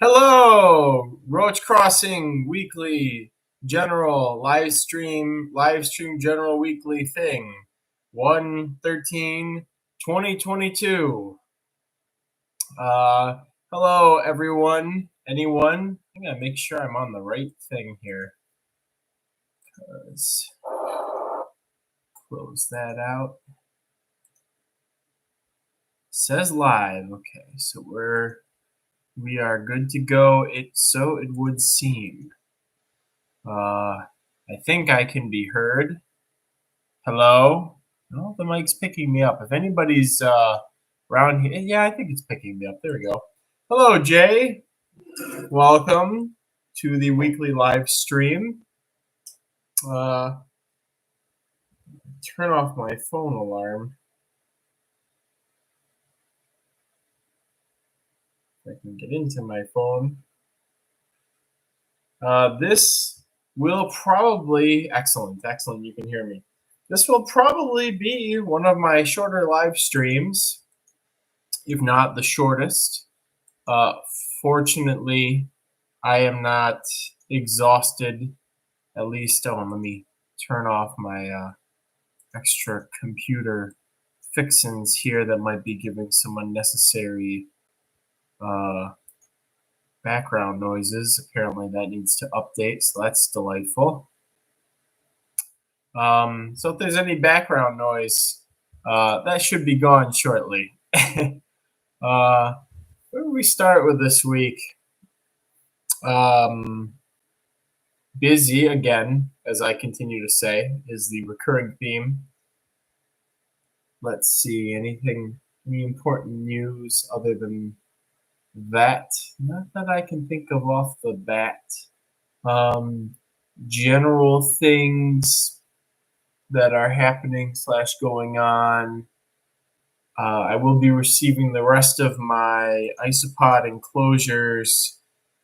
Hello, Roach Crossing Weekly General Livestream General Weekly thing, 1/13/2022. Hello everyone, anyone. I gotta make sure I'm on the right thing here. Let's close that out. Says live. Okay, so we are good to go. So it would seem. I think I can be heard. Hello? Oh, the mic's picking me up. If anybody's around here, yeah, I think it's picking me up. There we go. Hello, Jay. Welcome to the weekly live stream. Turn off my phone alarm. If I can get into my phone. This will probably, excellent, you can hear me. This will probably be one of my shorter live streams, if not the shortest. Fortunately, I am not exhausted, at least. Let me turn off my extra computer fixins here that might be giving some unnecessary background noises. Apparently that needs to update, so that's delightful. So if there's any background noise, that should be gone shortly. Where do we start with this week? Busy again, as I continue to say, is the recurring theme. Let's see, any important news other than that? Not that I can think of off the bat. General things that are happening / going on. I will be receiving the rest of my isopod enclosures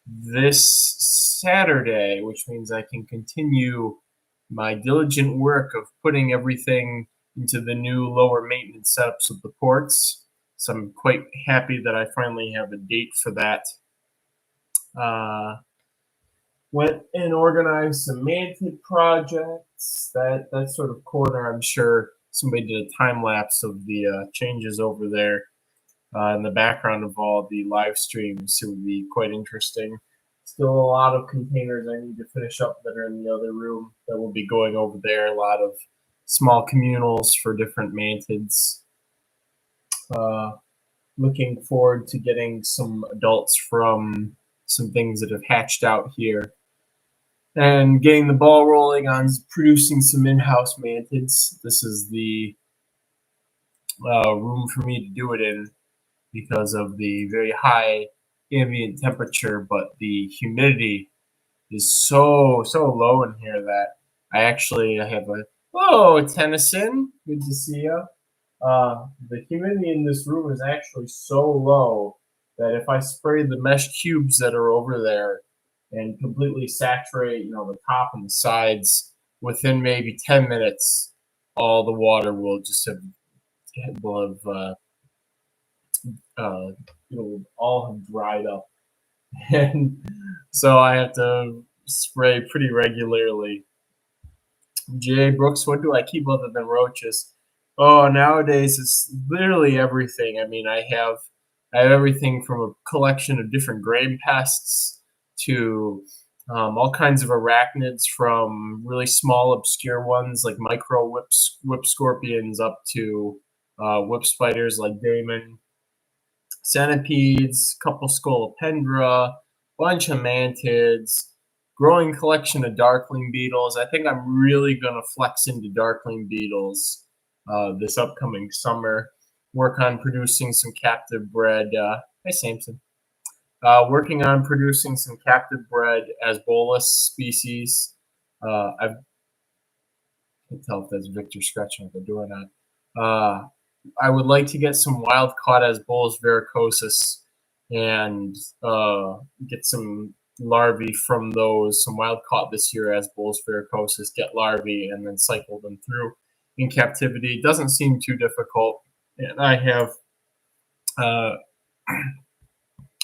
this Saturday, which means I can continue my diligent work of putting everything into the new lower maintenance setups of the ports. So I'm quite happy that I finally have a date for that. Went and organized some mantid projects. That sort of corner, I'm sure somebody did a time lapse of the changes over there in the background of all the live streams. It would be quite interesting. Still a lot of containers I need to finish up that are in the other room that will be going over there. A lot of small communals for different mantids. Looking forward to getting some adults from some things that have hatched out here and getting the ball rolling on producing some in-house mantids. This is the room for me to do it in because of the very high ambient temperature, but the humidity is so low in here that I have a Tennyson, good to see you. The humidity in this room is actually so low that if I spray the mesh cubes that are over there and completely saturate, the top and the sides, within maybe 10 minutes, all the water will just all have dried up. And so I have to spray pretty regularly. Jay Brooks, what do I keep other than roaches? Oh, nowadays it's literally everything. I mean, I have everything from a collection of different grain pests to all kinds of arachnids, from really small obscure ones like micro whip scorpions up to whip spiders like Damon, centipedes, couple scolopendra, bunch of mantids, growing collection of darkling beetles. I think I'm really gonna flex into darkling beetles this upcoming summer. Work on producing some captive bred. Hi, Samson. Working on producing some captive bred Asbolus species. I can't tell if that's Victor scratching at the door or not. I would like to get some wild caught Asbolus vericosus and get some larvae from those, some wild caught this year Asbolus vericosus, get larvae and then cycle them through in captivity. It doesn't seem too difficult. And I have,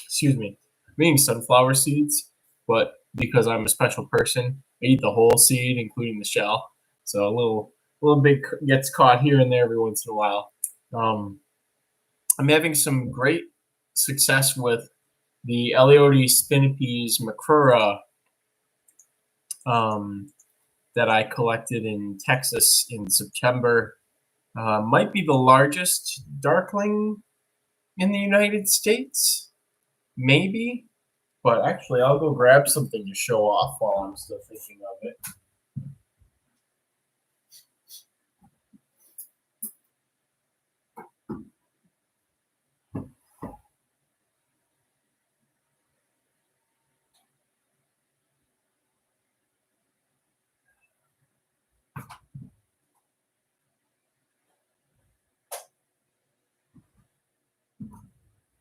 excuse me, I'm eating sunflower seeds, but because I'm a special person, I eat the whole seed, including the shell. So a little bit gets caught here and there every once in a while. I'm having some great success with the Eleotes spinipes macrura that I collected in Texas in September. Might be the largest darkling in the United States, maybe. But actually, I'll go grab something to show off while I'm still thinking of it.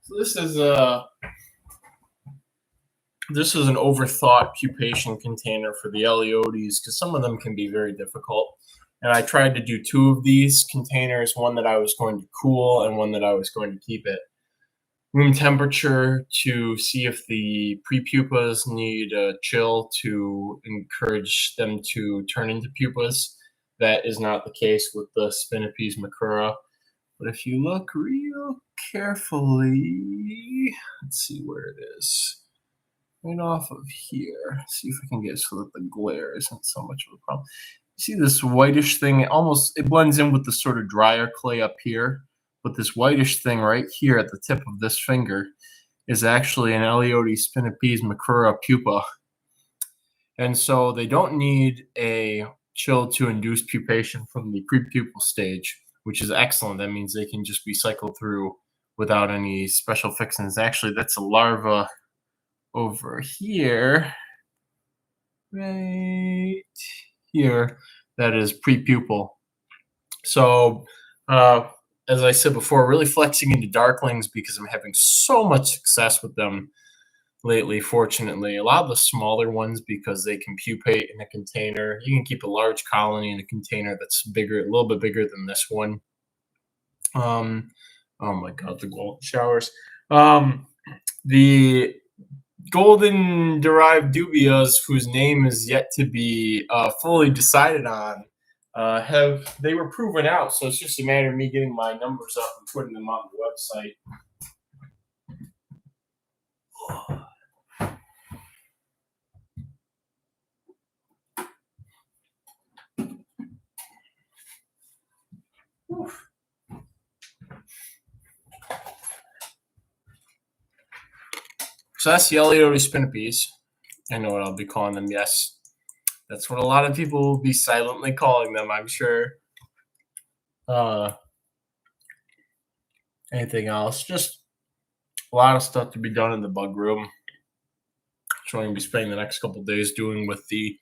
So this is an overthought pupation container for the Eleotes because some of them can be very difficult. And I tried to do two of these containers, one that I was going to cool and one that I was going to keep at room temperature to see if the prepupas need a chill to encourage them to turn into pupas. That is not the case with the Spinipes macrura. But if you look real carefully, let's see where it is. Right off of here. See if I can get it so that the glare isn't so much of a problem. See this whitish thing? It blends in with the sort of drier clay up here. But this whitish thing right here at the tip of this finger is actually an Eleotes spinipes macrura pupa. And so they don't need a chill to induce pupation from the prepupal stage, which is excellent. That means they can just be cycled through without any special fixings. Actually, that's a larva over here, right here, that is prepupal. So, as I said before, really flexing into darklings because I'm having so much success with them lately, fortunately. A lot of the smaller ones because they can pupate in a container. You can keep a large colony in a container that's bigger, a little bit bigger than this one. Oh my God, the golden showers. The golden derived dubias, whose name is yet to be fully decided on, they were proven out. So it's just a matter of me getting my numbers up and putting them on the website. Oof. So that's the Eleotes spinipes. I know what I'll be calling them. Yes, that's what a lot of people will be silently calling them, I'm sure. Anything else? Just a lot of stuff to be done in the bug room. Which I'm going to be spending the next couple days doing with the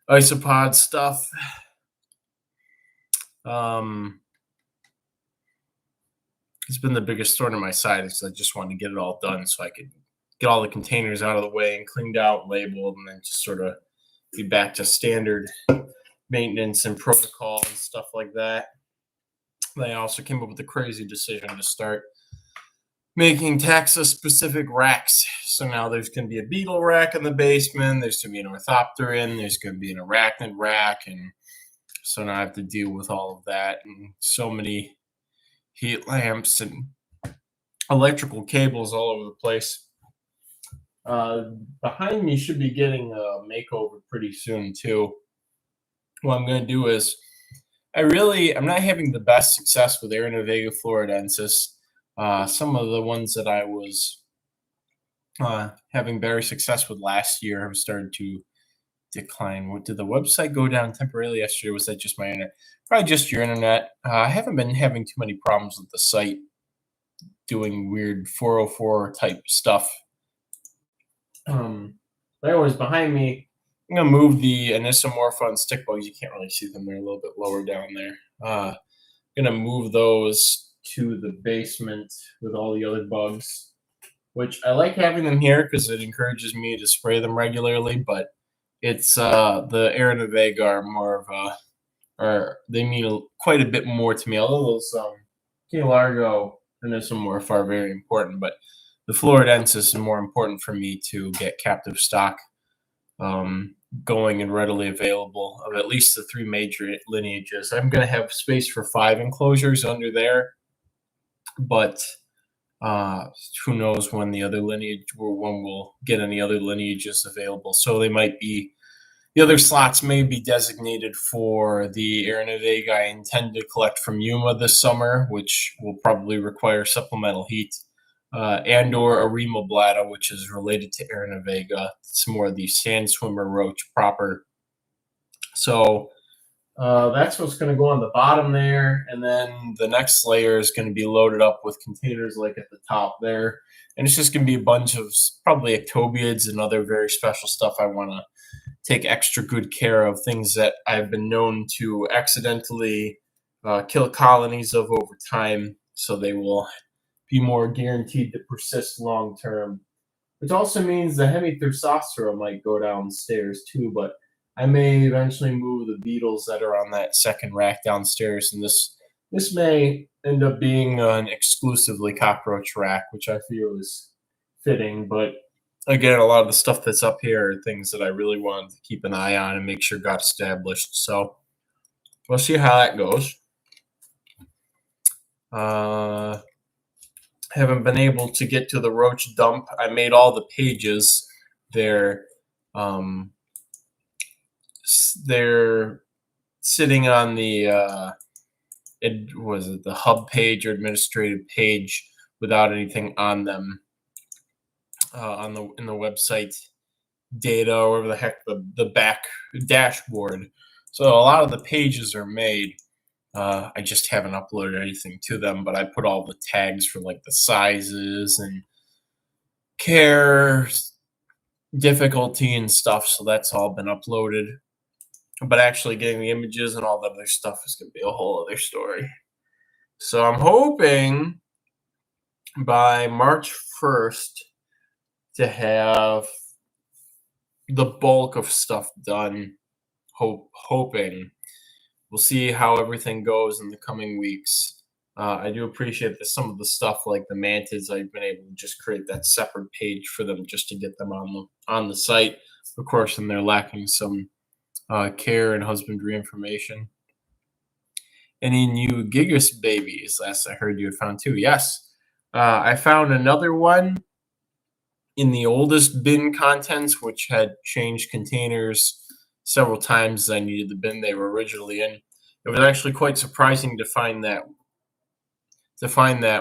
isopod stuff. It's been the biggest thorn in my side because I just wanted to get it all done so I could get all the containers out of the way and cleaned out, labeled, and then just sort of be back to standard maintenance and protocol and stuff like that. They also came up with the crazy decision to start making taxa-specific racks. So now there's going to be a beetle rack in the basement. There's going to be an orthopteran. There's going to be an arachnid rack. And so now I have to deal with all of that and so many heat lamps and electrical cables all over the place. Behind me should be getting a makeover pretty soon too. What I'm going to do is I'm not having the best success with Aeronovega floridensis. Some of the ones that I was having better success with last year have started to decline. Did the website go down temporarily yesterday? Was that just my internet? Probably just your internet. I haven't been having too many problems with the site doing weird 404 type stuff. Anyways, behind me, I'm going to move the Anisomorpha and stick bugs. You can't really see them. They're a little bit lower down there. I'm going to move those to the basement with all the other bugs, which I like having them here because it encourages me to spray them regularly, but it's the Aeronovega are more of they mean quite a bit more to me. Although those Key Largo and Anisomorpha are very important, but the Floridensis is more important for me to get captive stock going and readily available of at least the 3 major lineages. I'm going to have space for 5 enclosures under there, but who knows when the other lineage or when we'll get any other lineages available. So they might be, the other slots may be designated for the Aranavega I intend to collect from Yuma this summer, which will probably require supplemental heat, and or Arima Blata, which is related to Aranavega. It's more the sand swimmer roach proper. So that's what's going to go on the bottom there, and then the next layer is going to be loaded up with containers like at the top there, and it's just going to be a bunch of probably ectobiids and other very special stuff I want to take extra good care of, things that I've been known to accidentally kill colonies of over time, so they will be more guaranteed to persist long term. Which also means the Hemithyrsospora might go downstairs too, but I may eventually move the beetles that are on that second rack downstairs, and this may end up being an exclusively cockroach rack, which I feel is fitting. But again, a lot of the stuff that's up here are things that I really wanted to keep an eye on and make sure got established. So we'll see how that goes. Haven't been able to get to the Roach dump. I made all the pages. They're sitting on the the hub page or administrative page without anything on them in the website data or whatever the heck the back dashboard. So a lot of the pages are made. I just haven't uploaded anything to them, but I put all the tags for like the sizes and care, difficulty, and stuff. So that's all been uploaded. But actually getting the images and all the other stuff is going to be a whole other story. So I'm hoping by March 1st to have the bulk of stuff done. Hoping. We'll see how everything goes in the coming weeks. I do appreciate that some of the stuff like the mantids, I've been able to just create that separate page for them just to get them on the site. Of course, and they're lacking some care and husbandry information. Any new Gigas babies? Last I heard you had found 2. Yes. I found another one in the oldest bin contents, which had changed containers several times as I needed the bin they were originally in. It was actually quite surprising to find that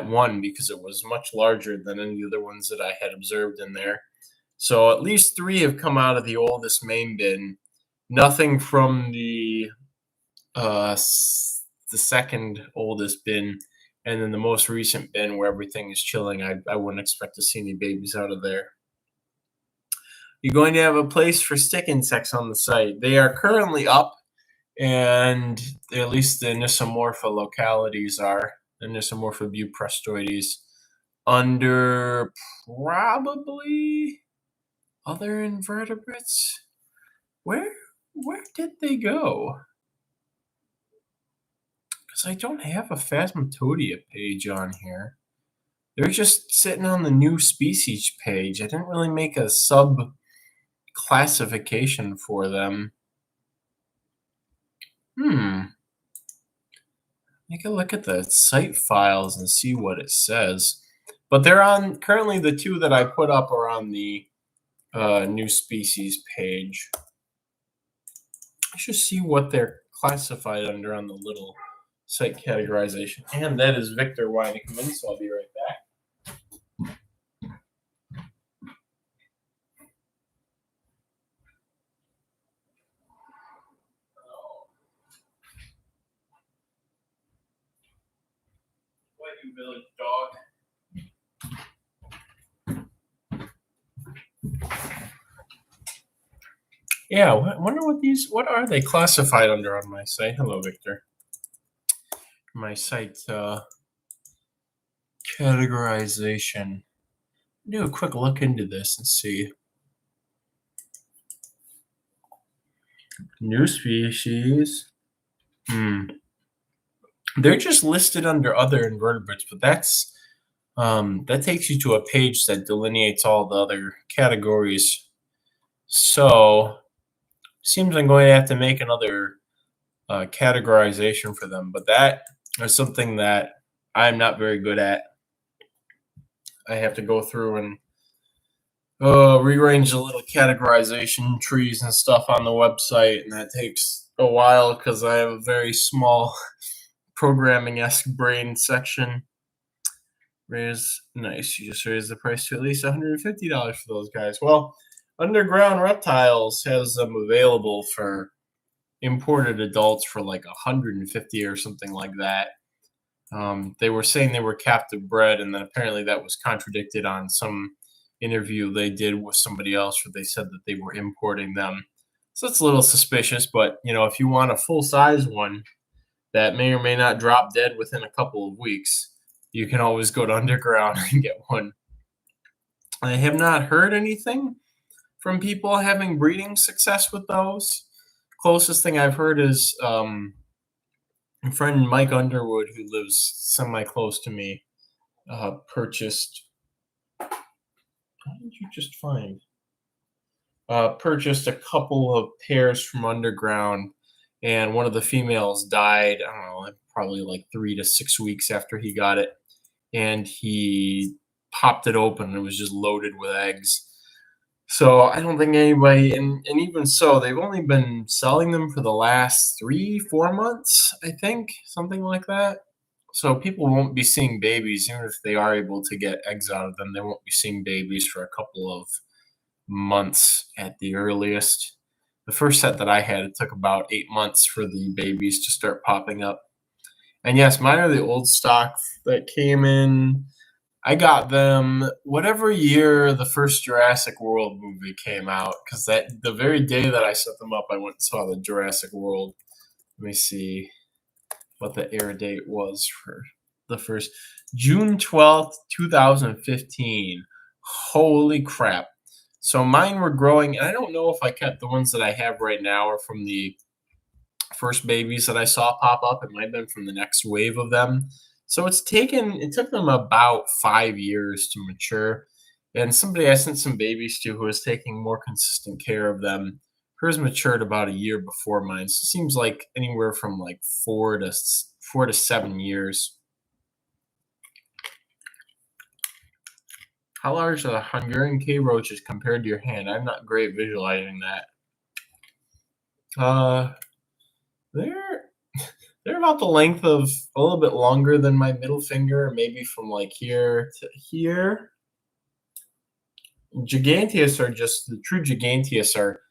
one, because it was much larger than any other ones that I had observed in there. So at least 3 have come out of the oldest main bin. Nothing from the second oldest bin, and then the most recent bin where everything is chilling. I wouldn't expect to see any babies out of there. You're going to have a place for stick insects on the site. They are currently up, and at least the Nisomorpha localities are. The Nisomorpha buprestoides under probably other invertebrates. Where did they go? Because I don't have a Phasmatodea page on here. They're just sitting on the new species page. I didn't really make a sub classification for them. Take a look at the site files and see what it says. But they're on, currently the 2 that I put up are on the new species page. I should see what they're classified under on the little site categorization. And that is Victor Weineckman, so I'll be right back. What you village dog? Yeah, I wonder what are they classified under on my site? Hello, Victor. My site categorization. Do a quick look into this and see. New species. They're just listed under other invertebrates, but that's that takes you to a page that delineates all the other categories. So, seems I'm going to have to make another categorization for them, but that is something that I'm not very good at. I have to go through and rearrange the little categorization trees and stuff on the website, and that takes a while because I have a very small programming-esque brain section. Nice. You just raised the price to at least $150 for those guys. Well, Underground Reptiles has them available for imported adults for like 150 or something like that. They were saying they were captive bred, and then apparently that was contradicted on some interview they did with somebody else where they said that they were importing them. So it's a little suspicious, but if you want a full size one that may or may not drop dead within a couple of weeks, you can always go to Underground and get one. I have not heard anything from people having breeding success with those. Closest thing I've heard is my friend Mike Underwood, who lives semi-close to me, purchased. How did you just find? Purchased a couple of pairs from Underground, and one of the females died. I don't know, probably like 3 to 6 weeks after he got it, and he popped it open, and it was just loaded with eggs. So I don't think anybody, and even so, they've only been selling them for the last 3-4 months, I think, something like that. So people won't be seeing babies, even if they are able to get eggs out of them. They won't be seeing babies for a couple of months at the earliest. The first set that I had, it took about 8 months for the babies to start popping up. And yes, mine are the old stock that came in. I got them whatever year the first Jurassic World movie came out, because the very day that I set them up, I went and saw the Jurassic World. Let me see what the air date was for the first. June 12th, 2015. Holy crap. So mine were growing, and I don't know if I kept the ones that I have right now or from the first babies that I saw pop up. It might have been from the next wave of them. So it took them about 5 years to mature. And somebody I sent some babies to who was taking more consistent care of them, hers matured about a year before mine. So it seems like anywhere from like 4 to 7 years. How large are the Honduran cave roaches compared to your hand? I'm not great visualizing that. They're about the length of a little bit longer than my middle finger, maybe from like here to here. Giganteus are just the true Giganteus are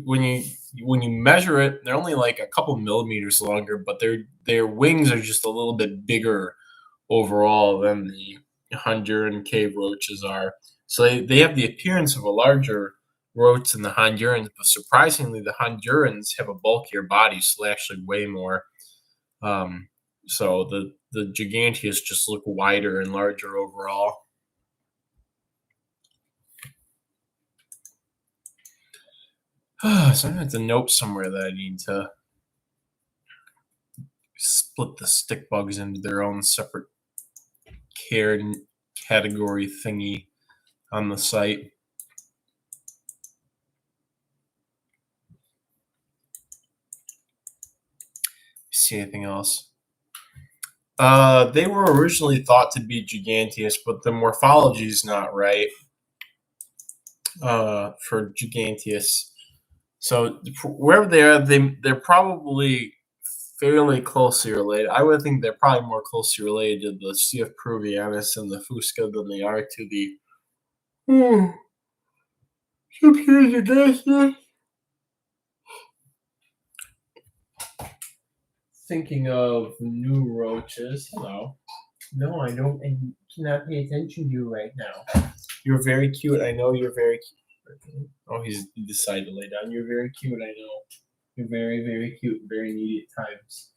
when you measure it, they're only like a couple millimeters longer, but their wings are just a little bit bigger overall than the Honduran cave roaches are. So they have the appearance of a larger roach than the Hondurans, but surprisingly, the Hondurans have a bulkier body, so they actually weigh more. So the Giganteus just look wider and larger overall. So I'm gonna have to note somewhere that I need to split the stick bugs into their own separate care category thingy on the site. See anything else? They were originally thought to be Giganteus, but the morphology is not right for Giganteus. So wherever they are, they're probably fairly closely related. I would think they're probably more closely related to the C.F. peruvianus and the Fusca than they are to the Giganteus. Thinking of new roaches. Hello. No, I don't. I cannot pay attention to you right now. You're very cute. I know you're very cute. Oh, he decided to lay down. You're very cute. I know. You're very, very cute. Very needy at times.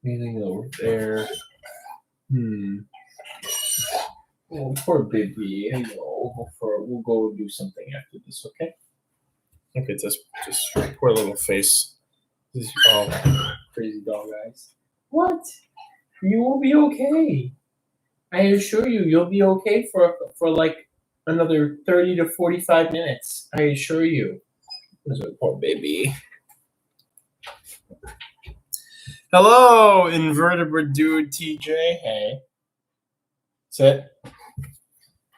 Anything over there? Oh, poor baby. I know. We'll go do something after this. Okay. Okay, just poor little face. Oh, crazy dog eyes. What? You will be okay. I assure you, you'll be okay for like another 30 to 45 minutes. I assure you. There's a poor baby. Hello, invertebrate dude TJ. Hey. Sit.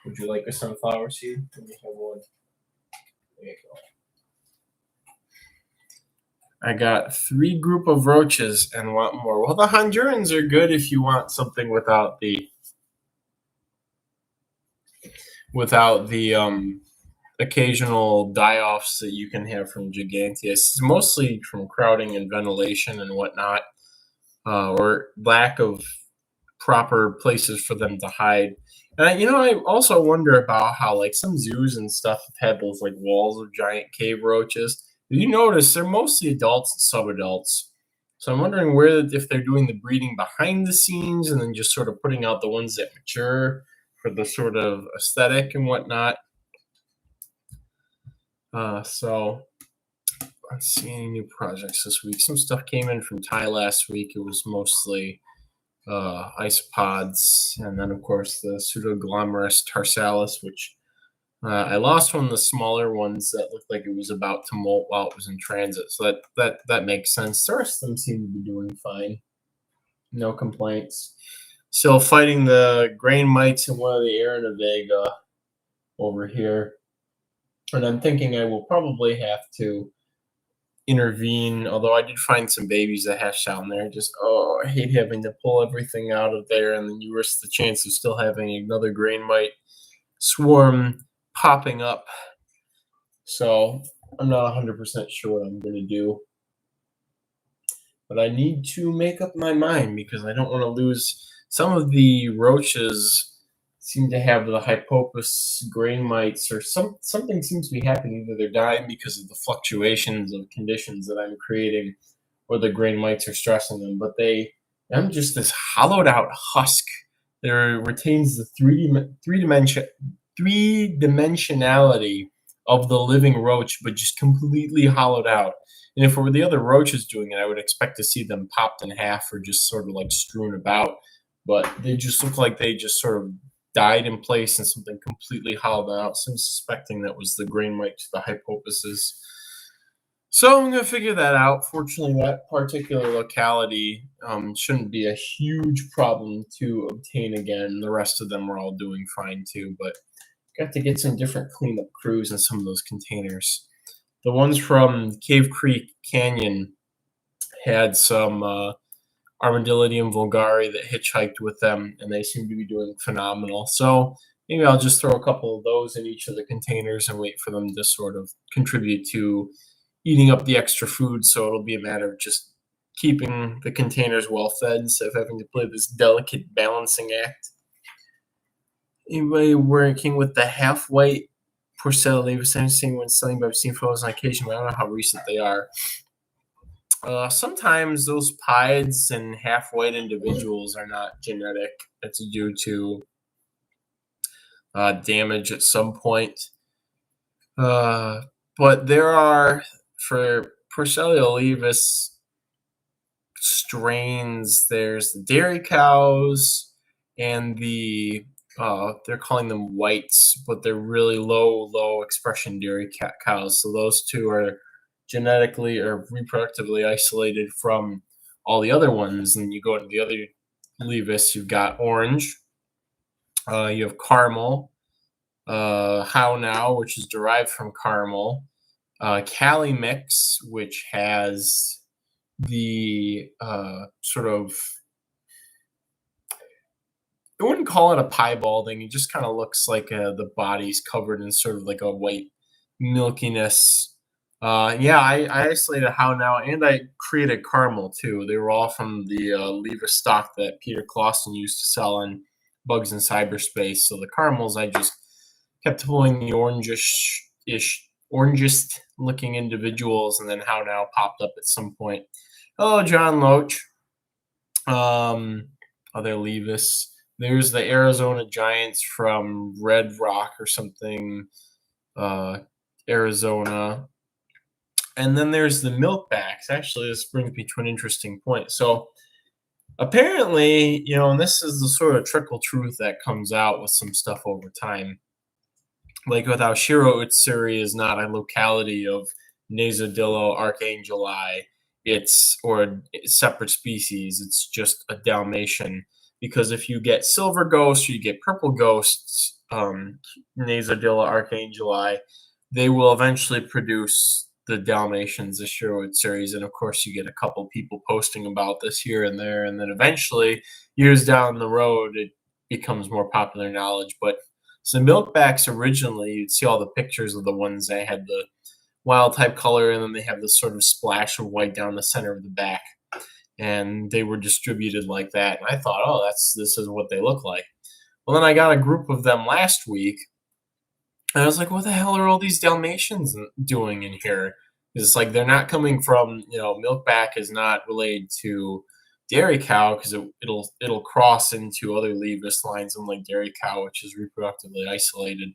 Would you like a sunflower seed? Let me have one. There you go. I got 3 group of roaches and want more. Well, the Hondurans are good if you want something without the occasional die-offs that you can have from Giganteus. It's mostly from crowding and ventilation and whatnot, or lack of proper places for them to hide. And I also wonder about how like some zoos and stuff have had those like walls of giant cave roaches. You notice they're mostly adults and subadults. So I'm wondering if they're doing the breeding behind the scenes and then just sort of putting out the ones that mature for the sort of aesthetic and whatnot. So let's see any new projects this week. Some stuff came in from Ty last week. It was mostly isopods, and then of course the Pseudoglomerus tarsalis, which I lost one of the smaller ones that looked like it was about to molt while it was in transit. So that makes sense. The rest of them seem to be doing fine. No complaints. Still fighting the grain mites and one of the Aranavega over here. And I'm thinking I will probably have to intervene, although I did find some babies that hatched out in there. I hate having to pull everything out of there, and then you risk the chance of still having another grain mite swarm popping up. So I'm not 100% sure what I'm going to do. But I need to make up my mind because I don't want to lose. Some of the roaches seem to have the hypopus grain mites, or something seems to be happening. Either they're dying because of the fluctuations of conditions that I'm creating, or the grain mites are stressing them. But I'm just this hollowed out husk that retains the three dimensionality of the living roach, but just completely hollowed out. And if it were the other roaches doing it, I would expect to see them popped in half or just sort of like strewn about. But they just look like they just sort of died in place and something completely hollowed out. So I'm suspecting that was the grain mite to the hypopuses. So I'm going to figure that out. Fortunately, that particular locality shouldn't be a huge problem to obtain again. The rest of them are all doing fine too, but got to get some different cleanup crews in some of those containers. The ones from Cave Creek Canyon had some Armadillidium vulgare that hitchhiked with them, and they seem to be doing phenomenal. So maybe I'll just throw a couple of those in each of the containers and wait for them to sort of contribute to eating up the extra food. So it'll be a matter of just keeping the containers well fed instead of having to play this delicate balancing act. Anybody working with the half-white Porcella Davis? I'm seeing when selling, but I've seen photos on occasion, but I don't know how recent they are. Sometimes those pieds and half-white individuals are not genetic. It's due to damage at some point. But there are, for Porcella Levis strains, there's the dairy cows and the they're calling them whites, but they're really low expression dairy cows. So those two are genetically or reproductively isolated from all the other ones. And you go to the other Levis, you've got orange, you have caramel, how now, which is derived from caramel, Cali mix, which has the sort of, I wouldn't call it a piebalding. It just kind of looks like the body's covered in sort of like a white milkiness. I isolated how now, and I created caramel too. They were all from the lever stock that Peter Clausen used to sell on Bugs in Cyberspace. So the caramels, I just kept pulling the orangest looking individuals, and then how now popped up at some point. Hello, John Loach. Other Levis. There's the Arizona Giants from Red Rock or something, Arizona. And then there's the Milkbacks. Actually, this brings me to an interesting point. So Apparently, and this is the sort of trickle truth that comes out with some stuff over time. Like with how Shiro Utsuri is not a locality of Nasodillo archangeli, it's or a separate species. It's just a Dalmatian. Because if you get silver ghosts or you get purple ghosts, Nasodillo archangeli, they will eventually produce the Dalmatians, the Shiro Utsuris, and of course you get a couple people posting about this here and there, and then eventually, years down the road, it becomes more popular knowledge. But so milkbacks originally, you'd see all the pictures of the ones that had the wild type color, and then they have this sort of splash of white down the center of the back, and they were distributed like that. And I thought, oh, this is what they look like. Well, then I got a group of them last week, and I was like, what the hell are all these Dalmatians doing in here? It's like they're not coming from, milkback is not related to dairy cow because it'll cross into other leavis lines unlike dairy cow, which is reproductively isolated.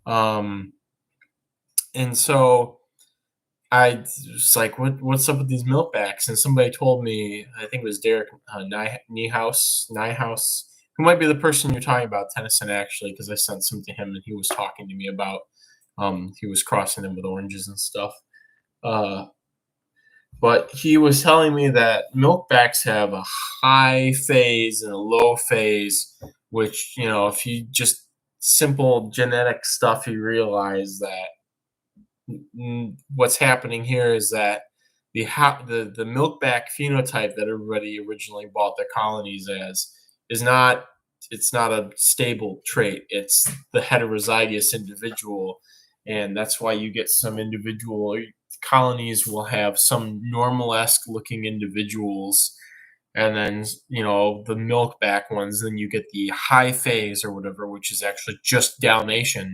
And so I was like, what's up with these milkbacks? And somebody told me, I think it was Derek Niehaus, who might be the person you're talking about, Tennyson, actually, because I sent some to him and he was talking to me about, he was crossing them with oranges and stuff. But he was telling me that milkbacks have a high phase and a low phase, which, if you just simple genetic stuff, you realize that what's happening here is that the milkback phenotype that everybody originally bought their colonies as is not it's not a stable trait. It's the heterozygous individual, and that's why you get some individual colonies will have some normal-esque looking individuals, and then the milkback ones, then you get the high phase or whatever, which is actually just a Dalmatian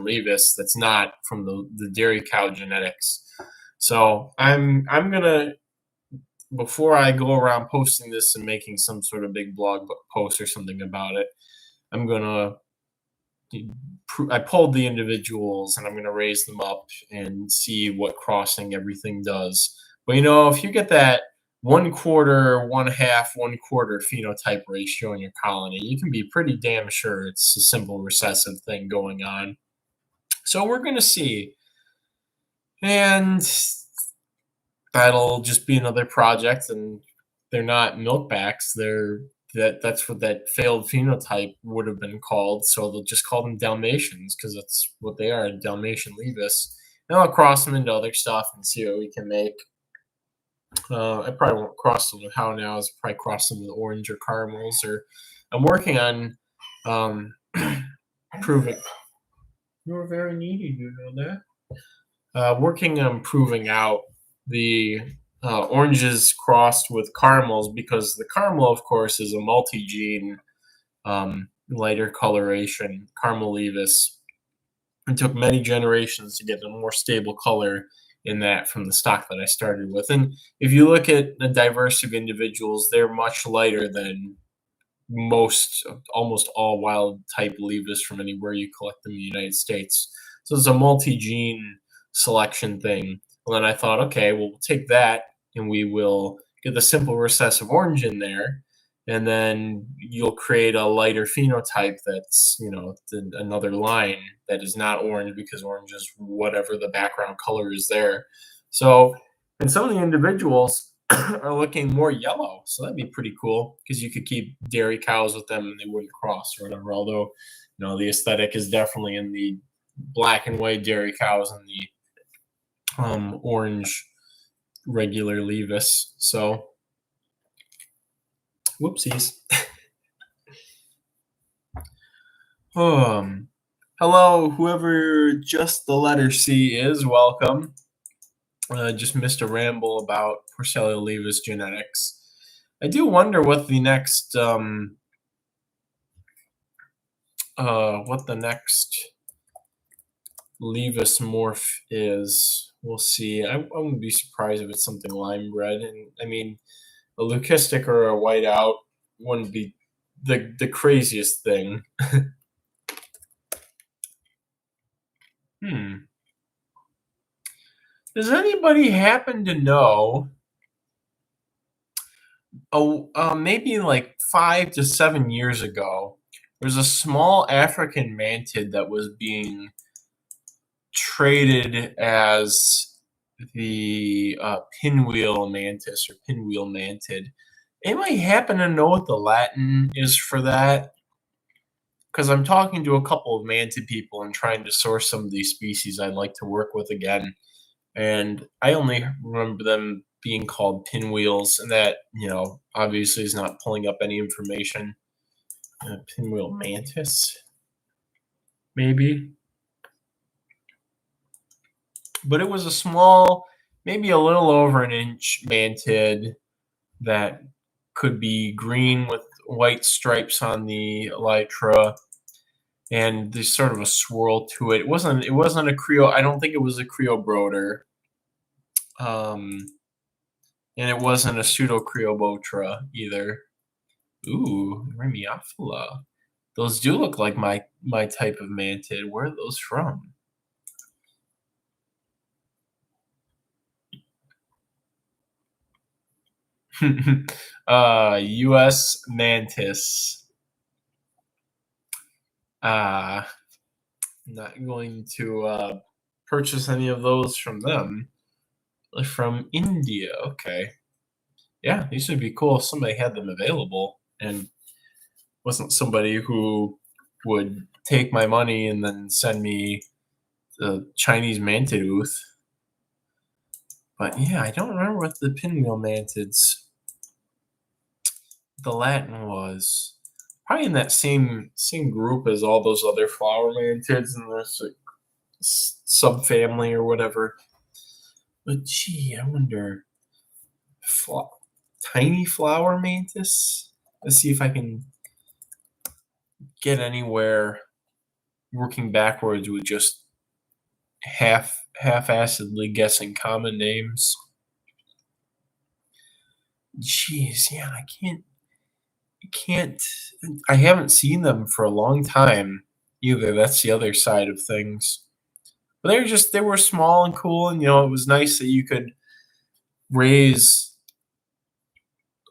levis that's not from the dairy cow genetics. So I'm gonna, before I go around posting this and making some sort of big blog post or something about it, I'm gonna I pulled the individuals and I'm gonna raise them up and see what crossing everything does. But if you get that 1/4, 1/2, 1/4 phenotype ratio in your colony, you can be pretty damn sure it's a simple recessive thing going on. So we're gonna see. And that'll just be another project, and they're not milkbacks, that's what that failed phenotype would have been called, so they'll just call them Dalmatians because that's what they are, Dalmatian levis. And I'll cross them into other stuff and see what we can make. I probably won't cross them with how now. I'll probably cross them with orange or caramels, or I'm working on proving. You're very needy, you know that. Working on proving out the oranges crossed with caramels, because the caramel, of course, is a multi-gene lighter coloration, caramel levis. It took many generations to get a more stable color in that from the stock that I started with. And if you look at the diversity of individuals, they're much lighter than almost all wild type leavis from anywhere you collect them in the United States. So it's a multi-gene selection thing. And then I thought, okay, well, we'll take that and we will get the simple recessive orange in there, and then you'll create a lighter phenotype that's another line that is not orange, because orange is whatever the background color is there. So, and some of the individuals are looking more yellow, so that'd be pretty cool, because you could keep dairy cows with them and they wouldn't cross or whatever. Although the aesthetic is definitely in the black and white dairy cows and the orange regular levis. So whoopsies. Hello, whoever just the letter C is, welcome. Just missed a ramble about Porcellia levis genetics. I do wonder what the next levis morph is. We'll see. I wouldn't be surprised if it's something lime bred, and I mean, a leucistic or a whiteout wouldn't be the craziest thing. Does anybody happen to know maybe like 5 to 7 years ago, there's a small African mantid that was being traded as the pinwheel mantis or pinwheel mantid. Anybody happen to know what the Latin is for that? Because I'm talking to a couple of mantid people and trying to source some of these species I'd like to work with again. And I only remember them being called pinwheels, and that, obviously is not pulling up any information. Pinwheel mantis, maybe. But it was a small, maybe a little over an inch mantid that could be green with white stripes on the elytra, and there's sort of a swirl to it. It wasn't a Creole. I don't think it was a Creole broder. And it wasn't a Pseudocreobotra either. Ooh, Remiophila. Those do look like my type of mantid. Where are those from? U.S. mantis. Not going to purchase any of those from them. From India, okay. Yeah, these would be cool if somebody had them available and wasn't somebody who would take my money and then send me the Chinese mantid. But yeah, I don't remember what the pinwheel mantids, the Latin was. Probably in that same group as all those other flower mantids in this subfamily or whatever. But gee, I wonder, tiny flower mantis. Let's see if I can get anywhere working backwards with just half-assedly guessing common names. Jeez, yeah, I haven't seen them for a long time either. That's the other side of things. But they were small and cool, and it was nice that you could raise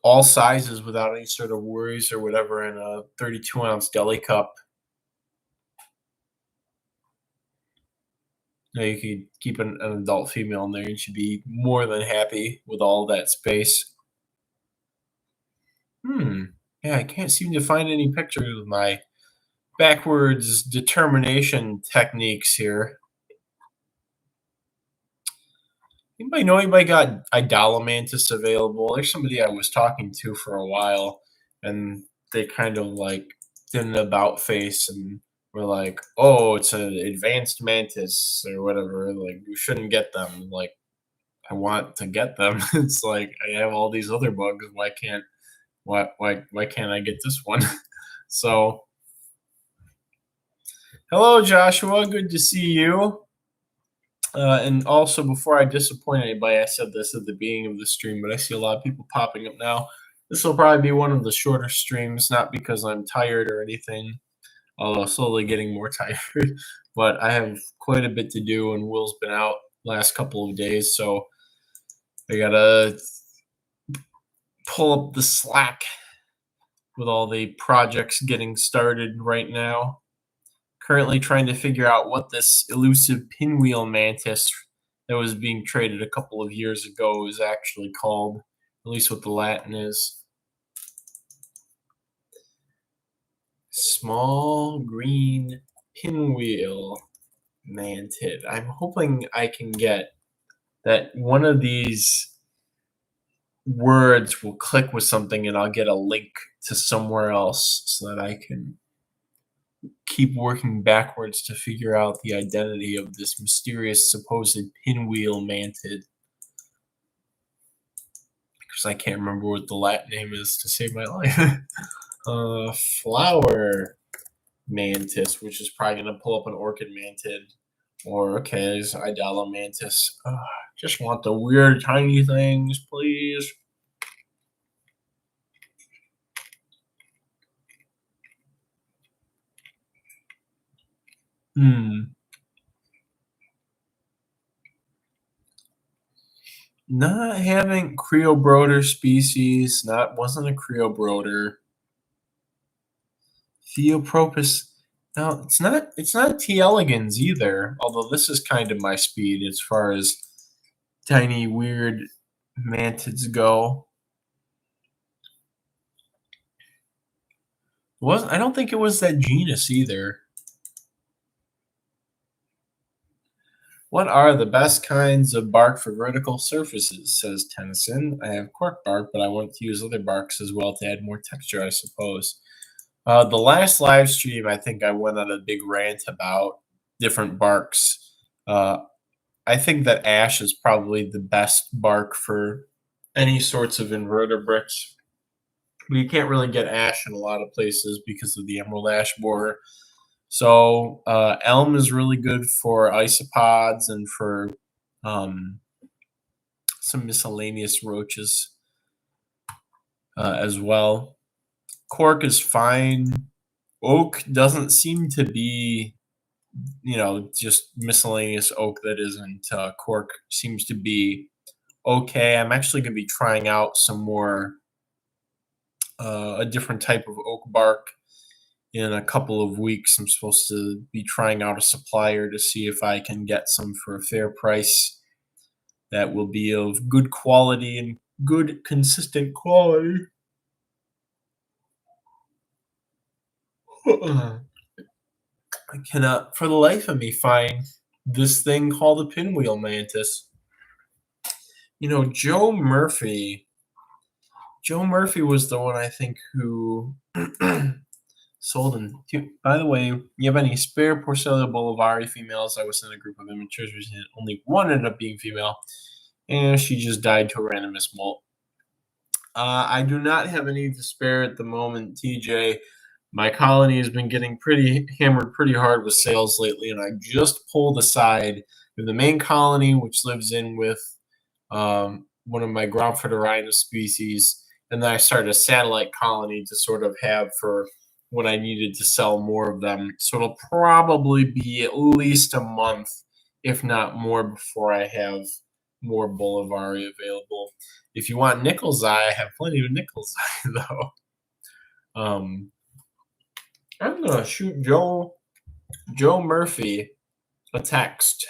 all sizes without any sort of worries or whatever in a 32-ounce deli cup. You could keep an adult female in there, and she'd be more than happy with all that space. Yeah, I can't seem to find any pictures of my backwards determination techniques here. Anybody got Idolamantis available? There's somebody I was talking to for a while, and they kind of like did an about face and were like, "Oh, it's an advanced mantis or whatever. Like, you shouldn't get them." Like, I want to get them. It's like I have all these other bugs. Why can't I get this one? So, hello, Joshua. Good to see you. And also, before I disappoint anybody, I said this at the beginning of the stream, but I see a lot of people popping up now. This will probably be one of the shorter streams, not because I'm tired or anything, although slowly getting more tired. But I have quite a bit to do, and Will's been out last couple of days, so I gotta pull up the slack with all the projects getting started right now. Currently trying to figure out what this elusive pinwheel mantis that was being traded a couple of years ago is actually called, at least what the Latin is. Small green pinwheel mantid. I'm hoping I can get that one of these words will click with something and I'll get a link to somewhere else so that I can keep working backwards to figure out the identity of this mysterious supposed pinwheel mantid. Because I can't remember what the Latin name is to save my life. Flower mantis, which is probably going to pull up an orchid mantid. Or, okay, there's Idolamantis. Just want the weird tiny things, please. Not having Creobroter species. Wasn't a Creobroter. Theopropus. No, it's not T. elegans either, although this is kind of my speed as far as tiny weird mantids go. I don't think it was that genus either. What are the best kinds of bark for vertical surfaces, says Tennyson. I have cork bark, but I want to use other barks as well to add more texture, I suppose. The last live stream, I think I went on a big rant about different barks. I think that ash is probably the best bark for any sorts of invertebrates. You can't really get ash in a lot of places because of the emerald ash borer. So elm is really good for isopods and for some miscellaneous roaches as well. Cork is fine. Oak doesn't seem to be, just miscellaneous oak that isn't cork. Seems to be okay. I'm actually going to be trying out some more, a different type of oak bark in a couple of weeks. I'm supposed to be trying out a supplier to see if I can get some for a fair price that will be of good quality and good consistent quality. I cannot for the life of me find this thing called a pinwheel mantis. Joe Murphy was the one I think who sold them. By the way, you have any spare Porcellia bolivari females? I was in a group of immatures and only one ended up being female, and she just died to a randomous molt. I do not have any to spare at the moment, TJ. My colony has been getting hammered pretty hard with sales lately, and I just pulled aside the main colony, which lives in with one of my Groundfordorhinus species, and then I started a satellite colony to sort of have for when I needed to sell more of them. So it'll probably be at least a month, if not more, before I have more Bolivari available. If you want Nickel's Eye, I have plenty of Nickel's Eye, though. I'm gonna shoot Joe Murphy a text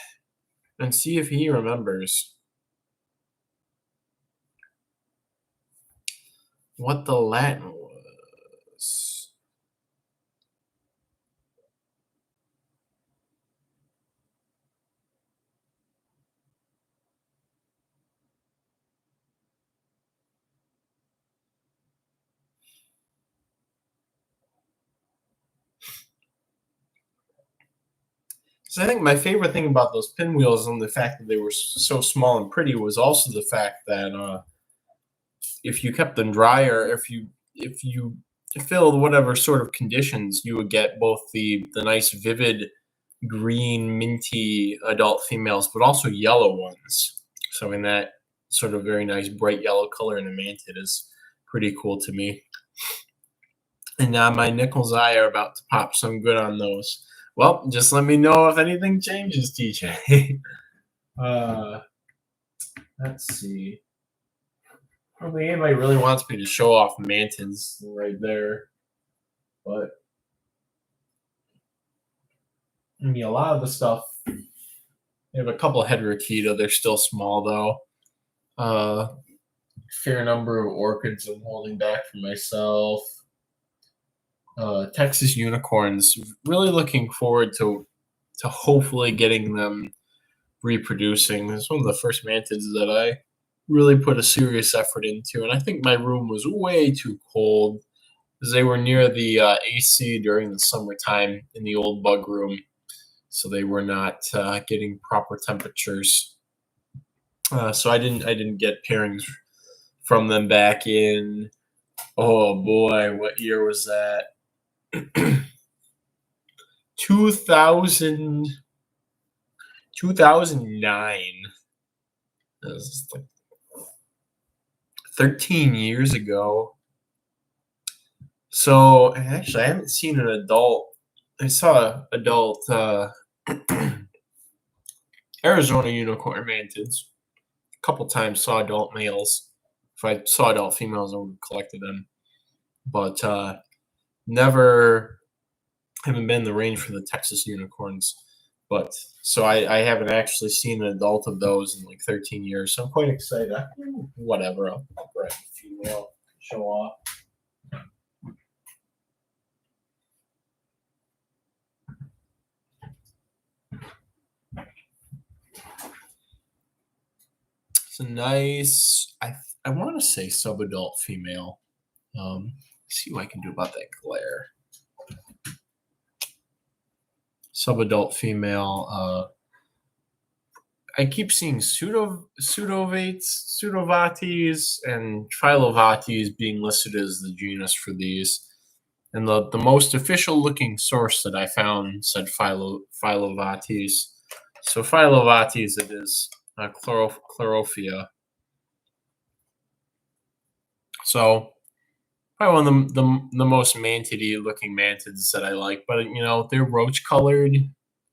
and see if he remembers what the Latin was. So I think my favorite thing about those pinwheels and the fact that they were so small and pretty was also the fact that if you kept them dry or if you filled whatever sort of conditions, you would get both the nice vivid green minty adult females, but also yellow ones. So in that sort of very nice bright yellow color in a mantid is pretty cool to me. And now my Nickel's Eye are about to pop some good on those. Well, just let me know if anything changes, TJ. Let's see. Probably anybody really wants me to show off mantids right there. But I mean, a lot of the stuff. I have a couple of Heterokita. They're still small, though. Fair number of orchids I'm holding back for myself. Texas unicorns. Really looking forward to hopefully getting them reproducing. It's one of the first mantids that I really put a serious effort into, and I think my room was way too cold because they were near the AC during the summertime in the old bug room, so they were not getting proper temperatures. So I didn't get pairings from them back in. Oh boy, what year was that? 2009. That was like 13 years ago. So actually, I haven't seen an adult. I saw an adult Arizona unicorn mantids couple times saw adult males. If I saw adult females, I would have collected them. But never haven't been in the range for the Texas unicorns. But so I haven't actually seen an adult of those in like 13 years. So I'm quite excited. Whatever, I'll grab a female, show off. It's a nice, I want to say subadult female. See what I can do about that glare. Subadult female. I keep seeing pseudovates, pseudovates, and trilovates being listed as the genus for these. And the most official looking source that I found said Philovates. So Philovates it is, Chlorophylla. So probably one of the most mantidy looking mantids that I like. But they're roach colored,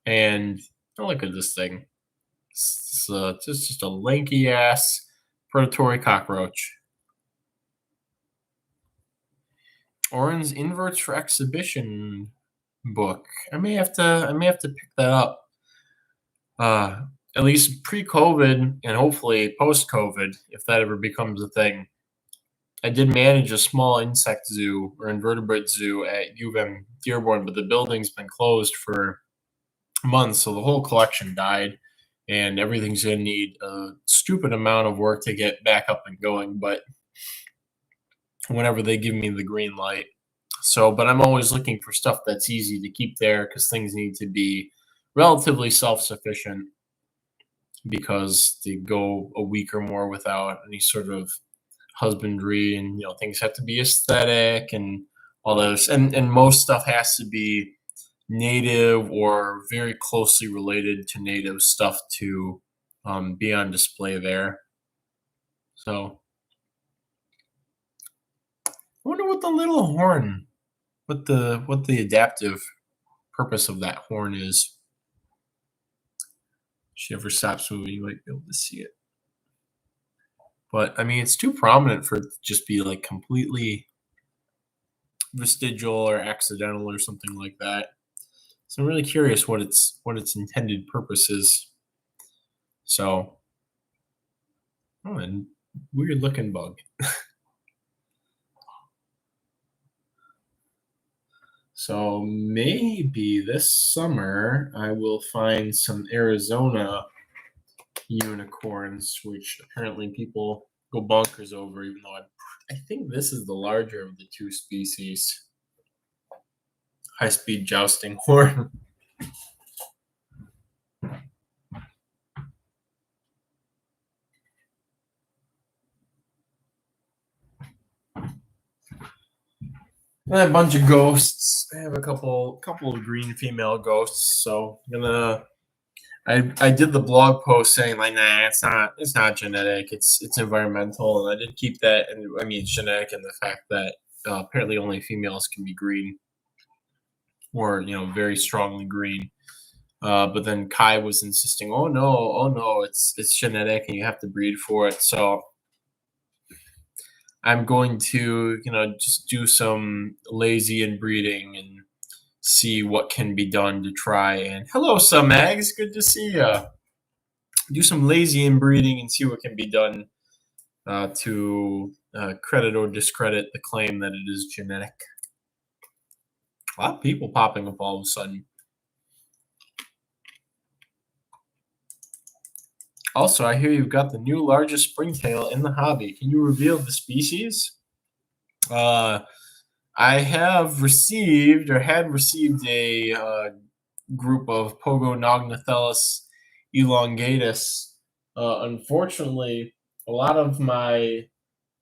and look at this thing. It's just a lanky ass predatory cockroach. Oren's Inverts for Exhibition book. I may have to pick that up. At least pre-COVID and hopefully post-COVID, if that ever becomes a thing. I did manage a small insect zoo or invertebrate zoo at U of M Dearborn, but the building's been closed for months, so the whole collection died, and everything's going to need a stupid amount of work to get back up and going, but whenever they give me the green light. So, but I'm always looking for stuff that's easy to keep there because things need to be relatively self-sufficient because they go a week or more without any sort of husbandry, and things have to be aesthetic and all those, and most stuff has to be native or very closely related to native stuff to be on display there. So I wonder what the little horn, what the adaptive purpose of that horn is. If she ever stops moving, you might be able to see it. But I mean, it's too prominent for it to just be like completely vestigial or accidental or something like that. So I'm really curious what its intended purpose is. So, and weird looking bug. So maybe this summer I will find some Arizona unicorns, which apparently people go bonkers over, even though I think this is the larger of the two species. High-speed jousting horn. I have a bunch of ghosts. I have a couple of green female ghosts. So I did the blog post saying like, nah, it's not genetic. It's environmental, and I did keep that. And I mean, it's genetic in the fact that apparently only females can be green, or very strongly green. But then Kai was insisting, oh no, it's genetic, and you have to breed for it. So I'm going to just do some lazy inbreeding and see what can be done to try and hello some eggs, good to see ya. Do some lazy inbreeding and see what can be done to credit or discredit the claim that it is genetic. A lot of people popping up all of a sudden. Also, I hear you've got the new largest springtail in the hobby. Can you reveal the species? I have received or had received a group of Pogonognathelus elongatus. Unfortunately, a lot of my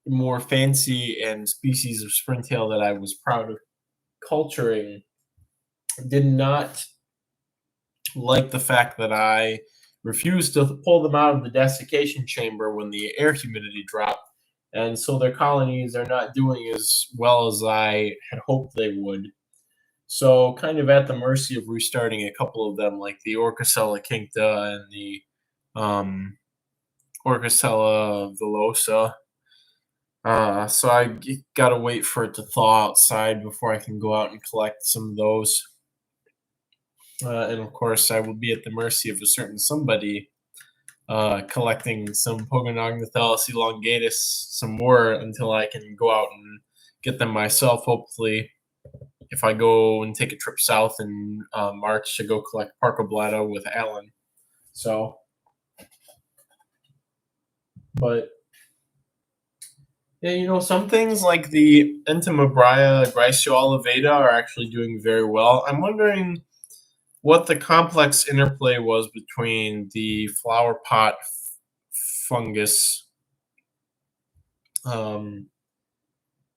more fancy and species of springtail that I was proud of culturing did not like the fact that I refused to pull them out of the desiccation chamber when the air humidity dropped. And so their colonies are not doing as well as I had hoped they would. So kind of at the mercy of restarting a couple of them, like the Orcacella cincta and the Orchicella villosa. So I gotta wait for it to thaw outside before I can go out and collect some of those. And of course, I will be at the mercy of a certain somebody collecting some Pogonagnathalis elongatus some more until I can go out and get them myself, hopefully, if I go and take a trip south in March to go collect Parcoblata with Alan. So, but yeah, some things like the Entomobria Griceolivata are actually doing very well. I'm wondering what the complex interplay was between the flower pot fungus. Some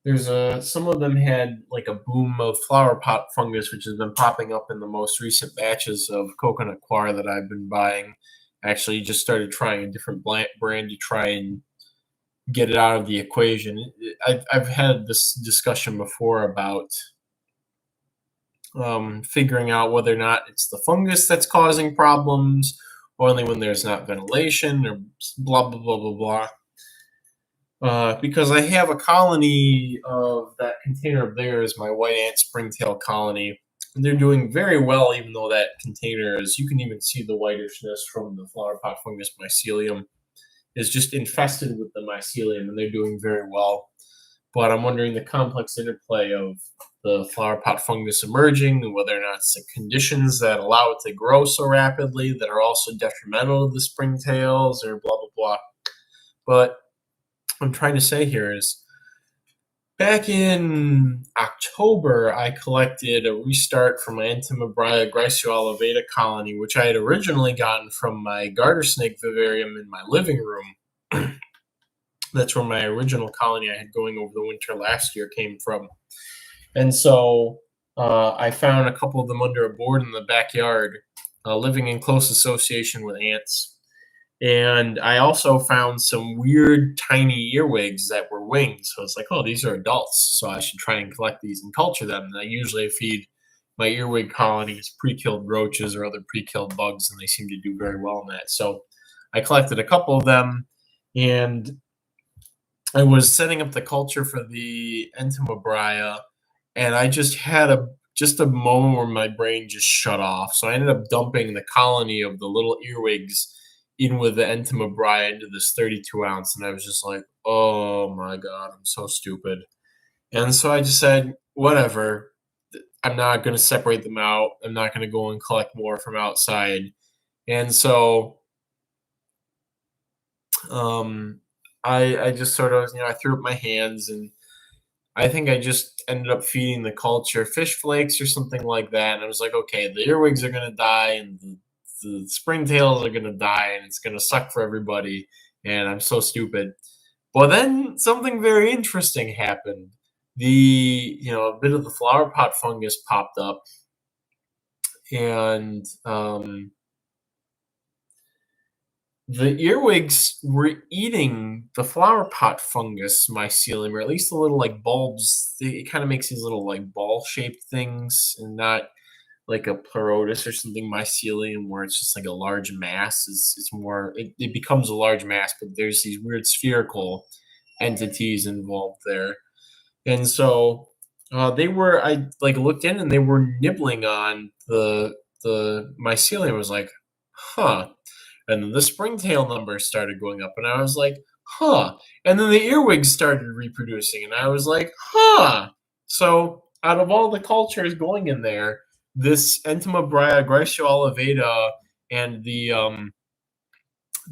of them had like a boom of flower pot fungus, which has been popping up in the most recent batches of coconut coir that I've been buying. Actually, just started trying a different brand to try and get it out of the equation. I've had this discussion before about figuring out whether or not it's the fungus that's causing problems, or only when there's not ventilation, or blah blah blah blah blah. Because I have a colony of that container of theirs, my white ant springtail colony. And they're doing very well, even though that container is, you can even see the whitishness from the flower pot fungus mycelium is just infested with the mycelium, and they're doing very well. But I'm wondering the complex interplay of the flower pot fungus emerging and whether or not it's the conditions that allow it to grow so rapidly that are also detrimental to the springtails, or blah, blah, blah. But what I'm trying to say here is, back in October, I collected a restart from my Entomobria Griceolivata colony, which I had originally gotten from my garter snake vivarium in my living room. That's where my original colony I had going over the winter last year came from. And so I found a couple of them under a board in the backyard, living in close association with ants. And I also found some weird tiny earwigs that were winged. So it's like, oh, these are adults, so I should try and collect these and culture them. And I usually feed my earwig colonies pre-killed roaches or other pre-killed bugs, and they seem to do very well in that. So I collected a couple of them, and I was setting up the culture for the Entomobria, and I just had a moment where my brain just shut off. So I ended up dumping the colony of the little earwigs in with the Entomobria into this 32 ounce, and I was just like, oh my god, I'm so stupid. And so I just said, whatever, I'm not going to separate them out. I'm not going to go and collect more from outside. And so I just sort of, I threw up my hands, and I think I just ended up feeding the culture fish flakes or something like that. And I was like, okay, the earwigs are going to die, and the springtails are going to die, and it's going to suck for everybody. And I'm so stupid. But then something very interesting happened. A bit of the flower pot fungus popped up, and the earwigs were eating the flower pot fungus mycelium, or at least the little like bulbs. It kind of makes these little like ball-shaped things, and not like a pleurotus or something mycelium where it's just like a large mass. It's more, it becomes a large mass, but there's these weird spherical entities involved there. And so I like looked in, and they were nibbling on the mycelium. I was like, huh. And then the springtail numbers started going up, and I was like, huh. And then the earwigs started reproducing, and I was like, huh. So out of all the cultures going in there, this Entomobria Griceolivata and the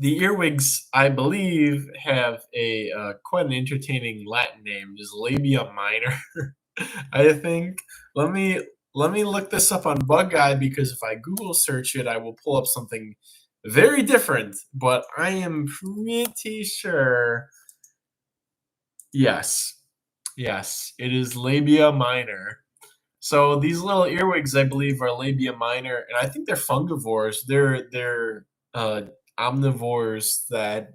earwigs, I believe, have a quite an entertaining Latin name. Is Labia minor, I think. Let me look this up on Bug Guy, because if I Google search it, I will pull up something very different. But I am pretty sure. Yes, it is Labia minor. So these little earwigs, I believe, are Labia minor, and I think they're fungivores. They're omnivores that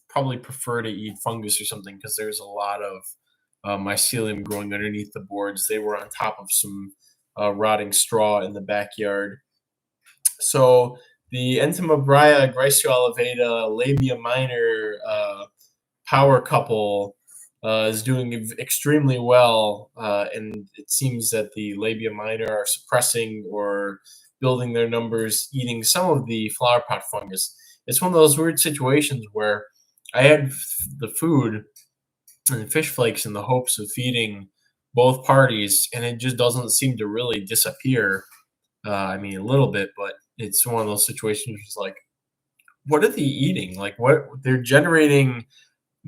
probably prefer to eat fungus or something, because there's a lot of mycelium growing underneath the boards. They were on top of some rotting straw in the backyard. So the Entomobria Graciolivata labia minor power couple is doing extremely well, and it seems that the labia minor are suppressing or building their numbers, eating some of the flower pot fungus. It's one of those weird situations where I had the food and fish flakes in the hopes of feeding both parties, and it just doesn't seem to really disappear. I mean, a little bit, but it's one of those situations where it's like, what are they eating? Like, what they're generating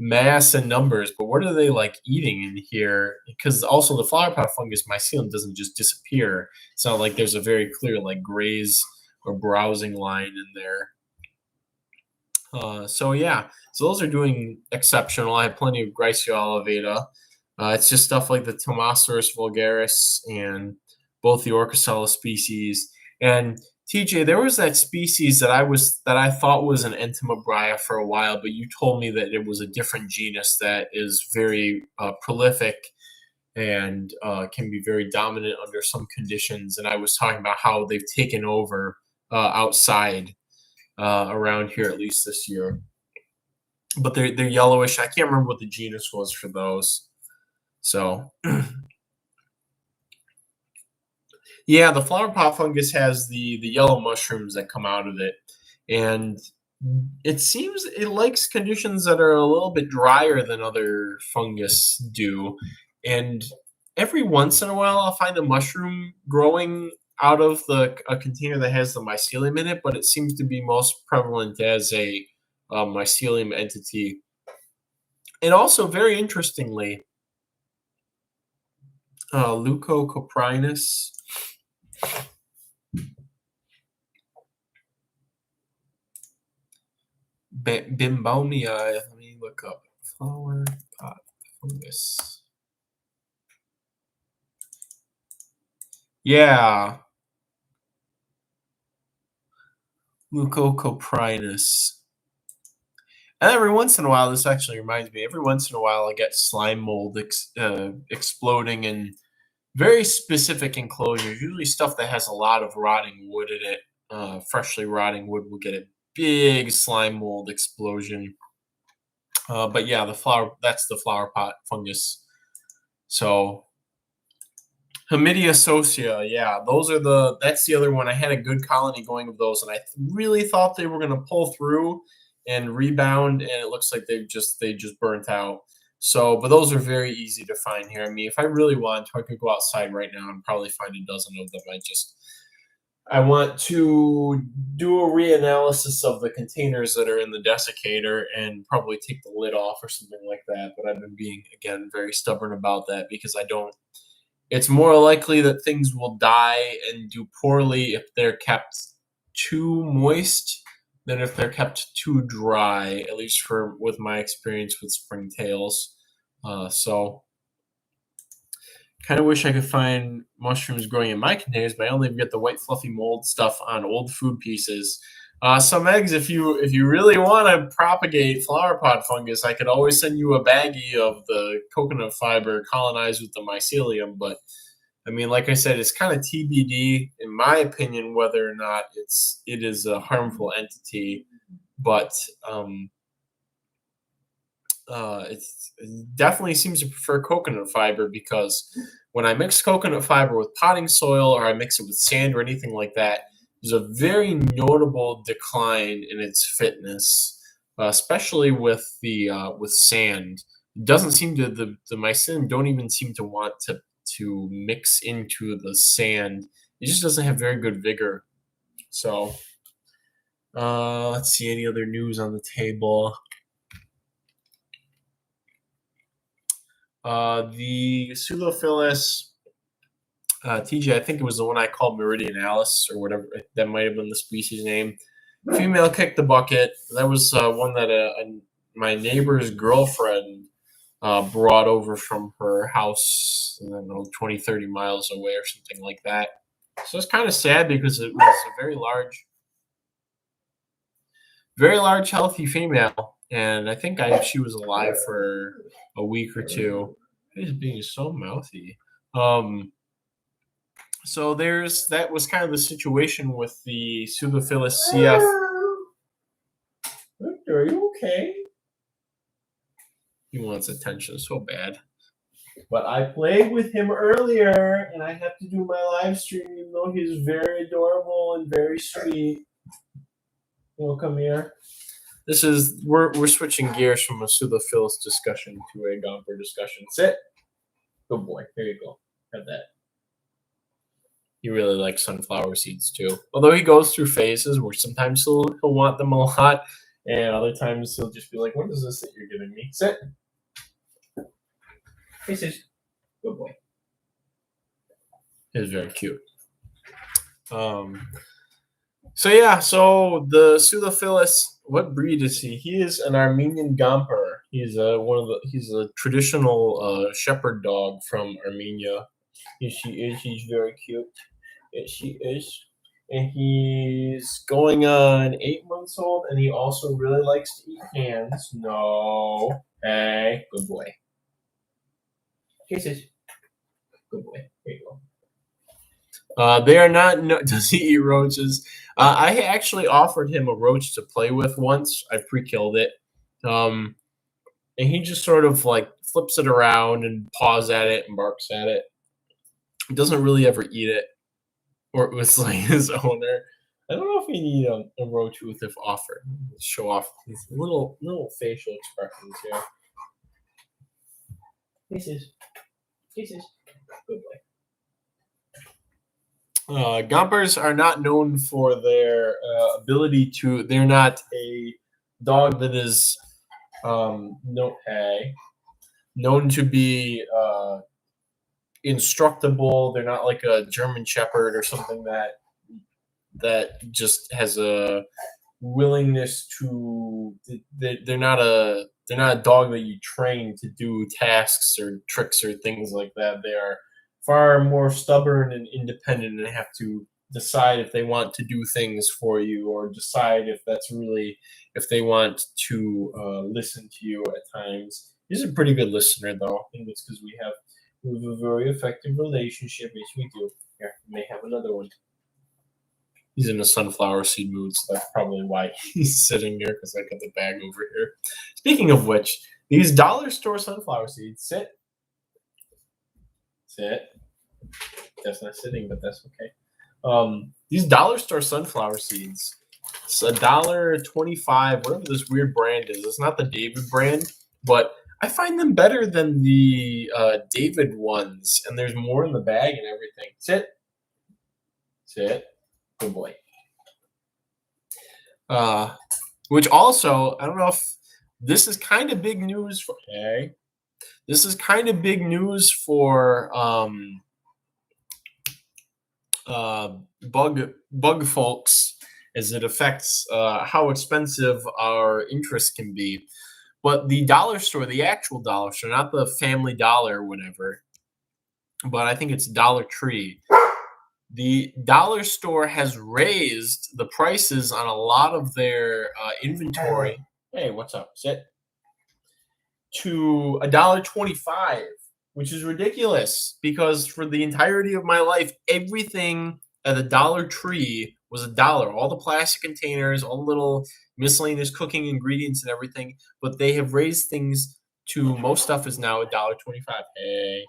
mass and numbers, but what are they like eating in here? Because also the flower pot fungus mycelium doesn't just disappear. It's not like there's a very clear like graze or browsing line in there. So yeah, so those are doing exceptional. I have plenty of Graciela Veda. It's just stuff like the Tomasaurus vulgaris and both the Orchicella species. And TJ, there was that species that I thought was an Entomobria for a while, but you told me that it was a different genus that is very prolific and can be very dominant under some conditions. And I was talking about how they've taken over outside around here, at least this year. But they're yellowish. I can't remember what the genus was for those. So yeah, the flower pot fungus has the yellow mushrooms that come out of it, and it seems it likes conditions that are a little bit drier than other fungus do. And every once in a while, I'll find a mushroom growing out of a container that has the mycelium in it, but it seems to be most prevalent as a mycelium entity. And also, very interestingly, Leucocoprinus. Bimbomia. Let me look up flower pot fungus. Yeah, Leucocoprinus. And every once in a while, this actually reminds me. Every once in a while, I get slime mold exploding in very specific enclosures. Usually, stuff that has a lot of rotting wood in it. Freshly rotting wood will get a big slime mold explosion. But yeah, that's the flower pot fungus. So Hamidia socia, yeah, that's the other one. I had a good colony going of those, and I really thought they were gonna pull through and rebound, and it looks like they just burnt out. So, but those are very easy to find here. I mean, if I really want to, I could go outside right now and probably find a dozen of them. I want to do a reanalysis of the containers that are in the desiccator and probably take the lid off or something like that. But I've been being, again, very stubborn about that because I don't. It's more likely that things will die and do poorly if they're kept too moist than if they're kept too dry, at least with my experience with springtails. So kind of wish I could find mushrooms growing in my containers, but I only get the white fluffy mold stuff on old food pieces. Some eggs, if you really want to propagate flower pot fungus, I could always send you a baggie of the coconut fiber colonized with the mycelium. But I mean, like I said, it's kind of TBD, in my opinion, whether or not it is a harmful entity. But it definitely seems to prefer coconut fiber because when I mix coconut fiber with potting soil or I mix it with sand or anything like that, there's a very notable decline in its fitness, especially with with sand. It doesn't seem to the mycelium don't even seem to want to mix into the sand. It just doesn't have very good vigor. So let's see any other news on the table. The Pseudophilus TJ, I think it was the one I called Meridionalis or whatever. That might have been the species name. Female kicked the bucket. That was one that my neighbor's girlfriend brought over from her house, I don't know, 20, 30 miles away or something like that. So it's kind of sad because it was a very large, healthy female. And I think she was alive for a week or two. He's being so mouthy. So that was kind of the situation with the Pseudophilus CF. Victor, are you okay? He wants attention so bad. But I played with him earlier, and I have to do my live stream, even though he's very adorable and very sweet. Well, come here. We're switching gears from a Pseudophilus discussion to a Gomper discussion. Sit. Good boy. There you go. Have that. He really likes sunflower seeds too. Although he goes through phases where sometimes he'll want them a lot, and other times he'll just be like, "What is this that you're giving me?" Sit. He says, "Good boy." He's very cute. So the Pseudophilus, what breed is he? He is an Armenian Gomper. He's a traditional shepherd dog from Armenia. Yes, she is. She's very cute. Yes, she is. And he's going on 8 months old, and he also really likes to eat hands. No. Hey, good boy. Kisses. Good boy. There you go. They are not. No, does he eat roaches? I actually offered him a roach to play with once. I pre-killed it. And he just sort of like flips it around and paws at it and barks at it. He doesn't really ever eat it. Or it was like his owner. I don't know if he need a roach with if offered. Let's show off his little facial expressions here. Kisses. Good boy. Gompers are not known for their ability to. They're not a dog that is known to be instructable. They're not like a German Shepherd or something that just has a willingness to. They're not a dog that you train to do tasks or tricks or things like that. They are far more stubborn and independent and have to decide if they want to do things for you or decide if they want to listen to you at times. He's a pretty good listener, though. I think it's because we have a very effective relationship. Yes, we do. Here, we may have another one. He's in a sunflower seed mood, so that's probably why he's sitting here, because I got the bag over here. Speaking of which, these dollar store sunflower seeds, sit. That's not sitting, but that's okay. These dollar store sunflower seeds, it's $1.25, whatever this weird brand is. It's not the David brand, but I find them better than the David ones, and there's more in the bag and everything. Sit. Good boy. Which also, I don't know if this is kind of big news for. Okay. This is kind of big news for bug folks, as it affects how expensive our interest can be. But the dollar store, the actual dollar store, not the Family Dollar or whatever, but I think it's Dollar Tree. The dollar store has raised the prices on a lot of their inventory. Hey, what's up? Sit. To $1.25, which is ridiculous because for the entirety of my life, everything at the Dollar Tree was $1. All the plastic containers, all the little miscellaneous cooking ingredients and everything. But they have raised things to most stuff is now $1.25. Hey,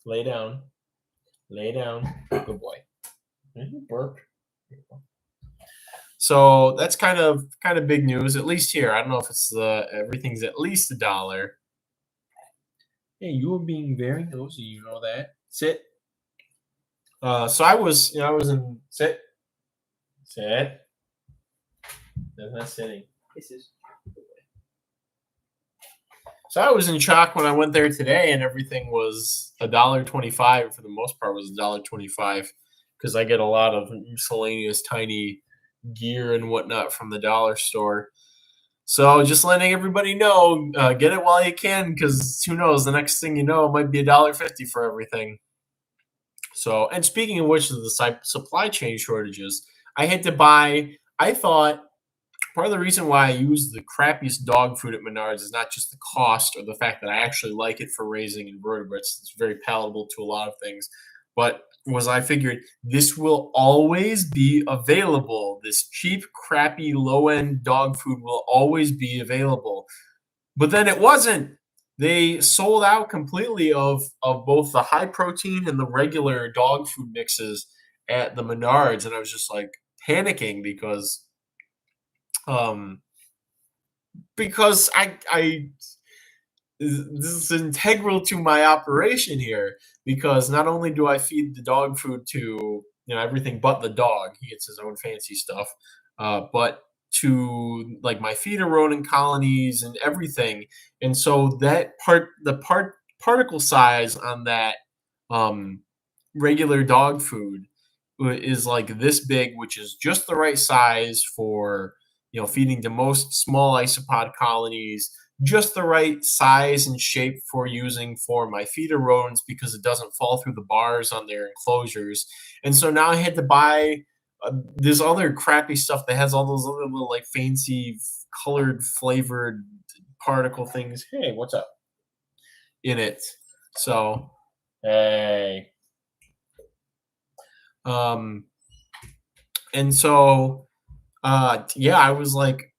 lay down. Good boy. Burp. So that's kind of big news, at least here. I don't know if it's everything's at least $1. Hey, you were being very nosy, you know that. Sit. So I was in sit. That's not sitting. Kisses. So I was in shock when I went there today, and everything was $1.25. For the most part, was $1.25 because I get a lot of miscellaneous tiny gear and whatnot from the dollar store. So just letting everybody know, get it while you can, because who knows? The next thing you know, it might be $1.50 for everything. So, and speaking of which, of the supply chain shortages, I had to buy. I thought part of the reason why I use the crappiest dog food at Menards is not just the cost or the fact that I actually like it for raising invertebrates. It's very palatable to a lot of things. but I figured this will always be available. This cheap, crappy, low-end dog food will always be available. But then it wasn't. They sold out completely of both the high protein and the regular dog food mixes at the Menards, and I was just like panicking um because I this is integral to my operation here, because not only do I feed the dog food to everything but the dog, he gets his own fancy stuff, but to like my feeder rodent colonies and everything, and so the particle size on that um, regular dog food is like this big, which is just the right size for feeding to most small isopod colonies, just the right size and shape for using for my feeder rodents because it doesn't fall through the bars on their enclosures. And so now I had to buy this other crappy stuff that has all those other little like fancy colored flavored particle things. Hey, what's up? In it. So, hey. And so yeah, I was like,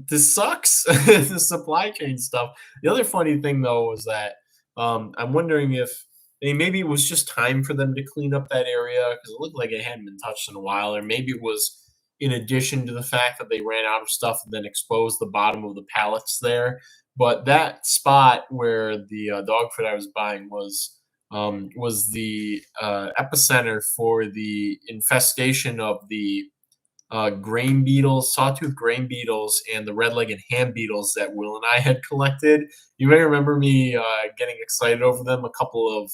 this sucks. The supply chain stuff. The other funny thing though was that I'm wondering if maybe it was just time for them to clean up that area because it looked like it hadn't been touched in a while, or maybe it was in addition to the fact that they ran out of stuff and then exposed the bottom of the pallets there. But that spot where the dog food I was buying was the epicenter for the infestation of the grain beetles, sawtooth grain beetles, and the red-legged hand beetles that Will and I had collected. You may remember me getting excited over them a couple of,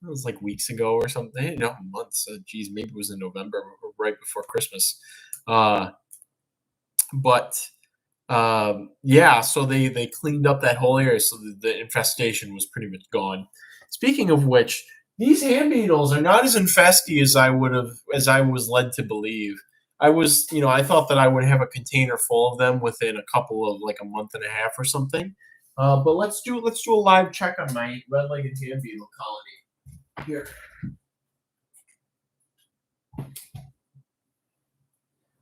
it was like weeks ago or something, months. Geez, maybe it was in November, right before Christmas. But yeah, so they cleaned up that whole area, so the infestation was pretty much gone. Speaking of which, these hand beetles are not as infesty as I was led to believe. I thought that I would have a container full of them within a couple of like a month and a half or something. But let's do a live check on my red-legged hand beetle colony here.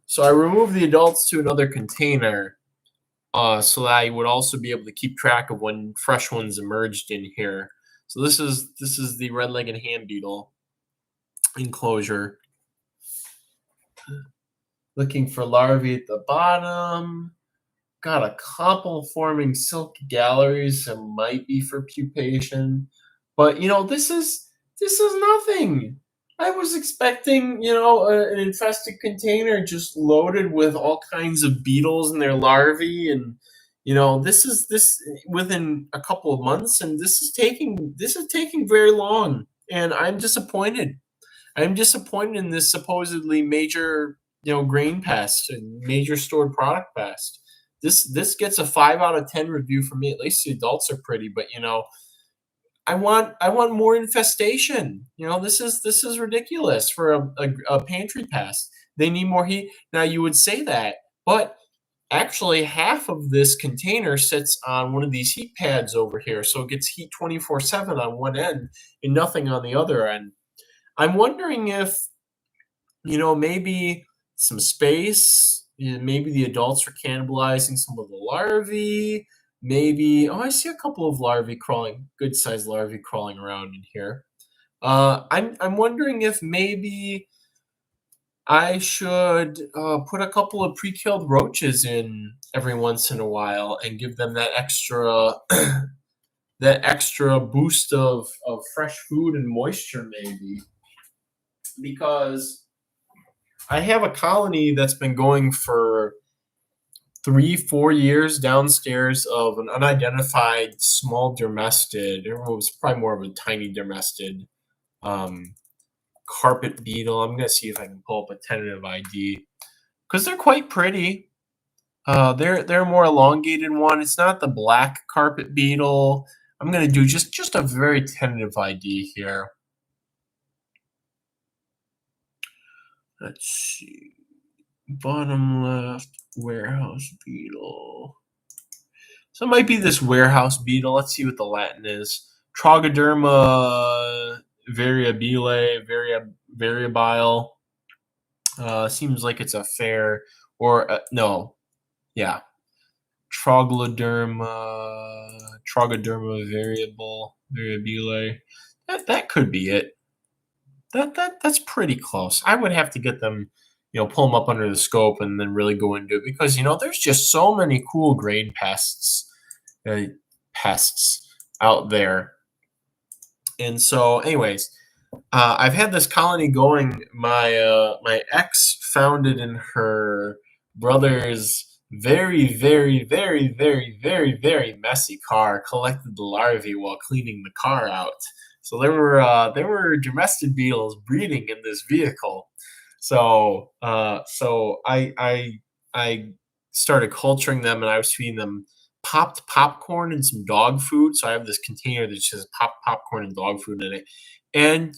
So I removed the adults to another container, so that I would also be able to keep track of when fresh ones emerged in here. So this is the red-legged hand beetle enclosure. Looking for larvae at the bottom. Got a couple forming silk galleries that might be for pupation, but this is nothing. I was expecting an infested container just loaded with all kinds of beetles and their larvae, and this is within a couple of months, and this is taking very long, and I'm disappointed. I'm disappointed in this supposedly major grain pest and major stored product pest. This gets a 5 out of 10 review from me. At least the adults are pretty, but I want more infestation. This is ridiculous for a pantry pest. They need more heat. Now you would say that, but actually half of this container sits on one of these heat pads over here, so it gets heat 24/7 on one end and nothing on the other end. I'm wondering if maybe some space, maybe the adults are cannibalizing some of the larvae. Maybe, I see a couple of larvae crawling, good-sized larvae crawling around in here. I'm wondering if maybe I should put a couple of pre-killed roaches in every once in a while and give them that extra that extra boost of fresh food and moisture, maybe. Because I have a colony that's been going for 3-4 years downstairs of an unidentified small dermestid. It was probably more of a tiny dermestid carpet beetle. I'm gonna see if I can pull up a tentative ID because they're quite pretty. They're a more elongated one. It's not the black carpet beetle. I'm gonna do just a very tentative ID here. Let's see. Bottom left, warehouse beetle. So it might be this warehouse beetle. Let's see what the Latin is. Trogoderma variabile, variabile. Seems like it's a fair, or no, yeah, Trogoderma variabile. That could be it. That's pretty close. I would have to get them, pull them up under the scope and then really go into it because there's just so many cool grain uh, pests out there. And so, anyways, I've had this colony going. My ex found it in her brother's very, very, very, very, very, very messy car. Collected the larvae while cleaning the car out. So there were domestic beetles breeding in this vehicle. So I started culturing them, and I was feeding them popped popcorn and some dog food. So I have this container that just popped popcorn and dog food in it. And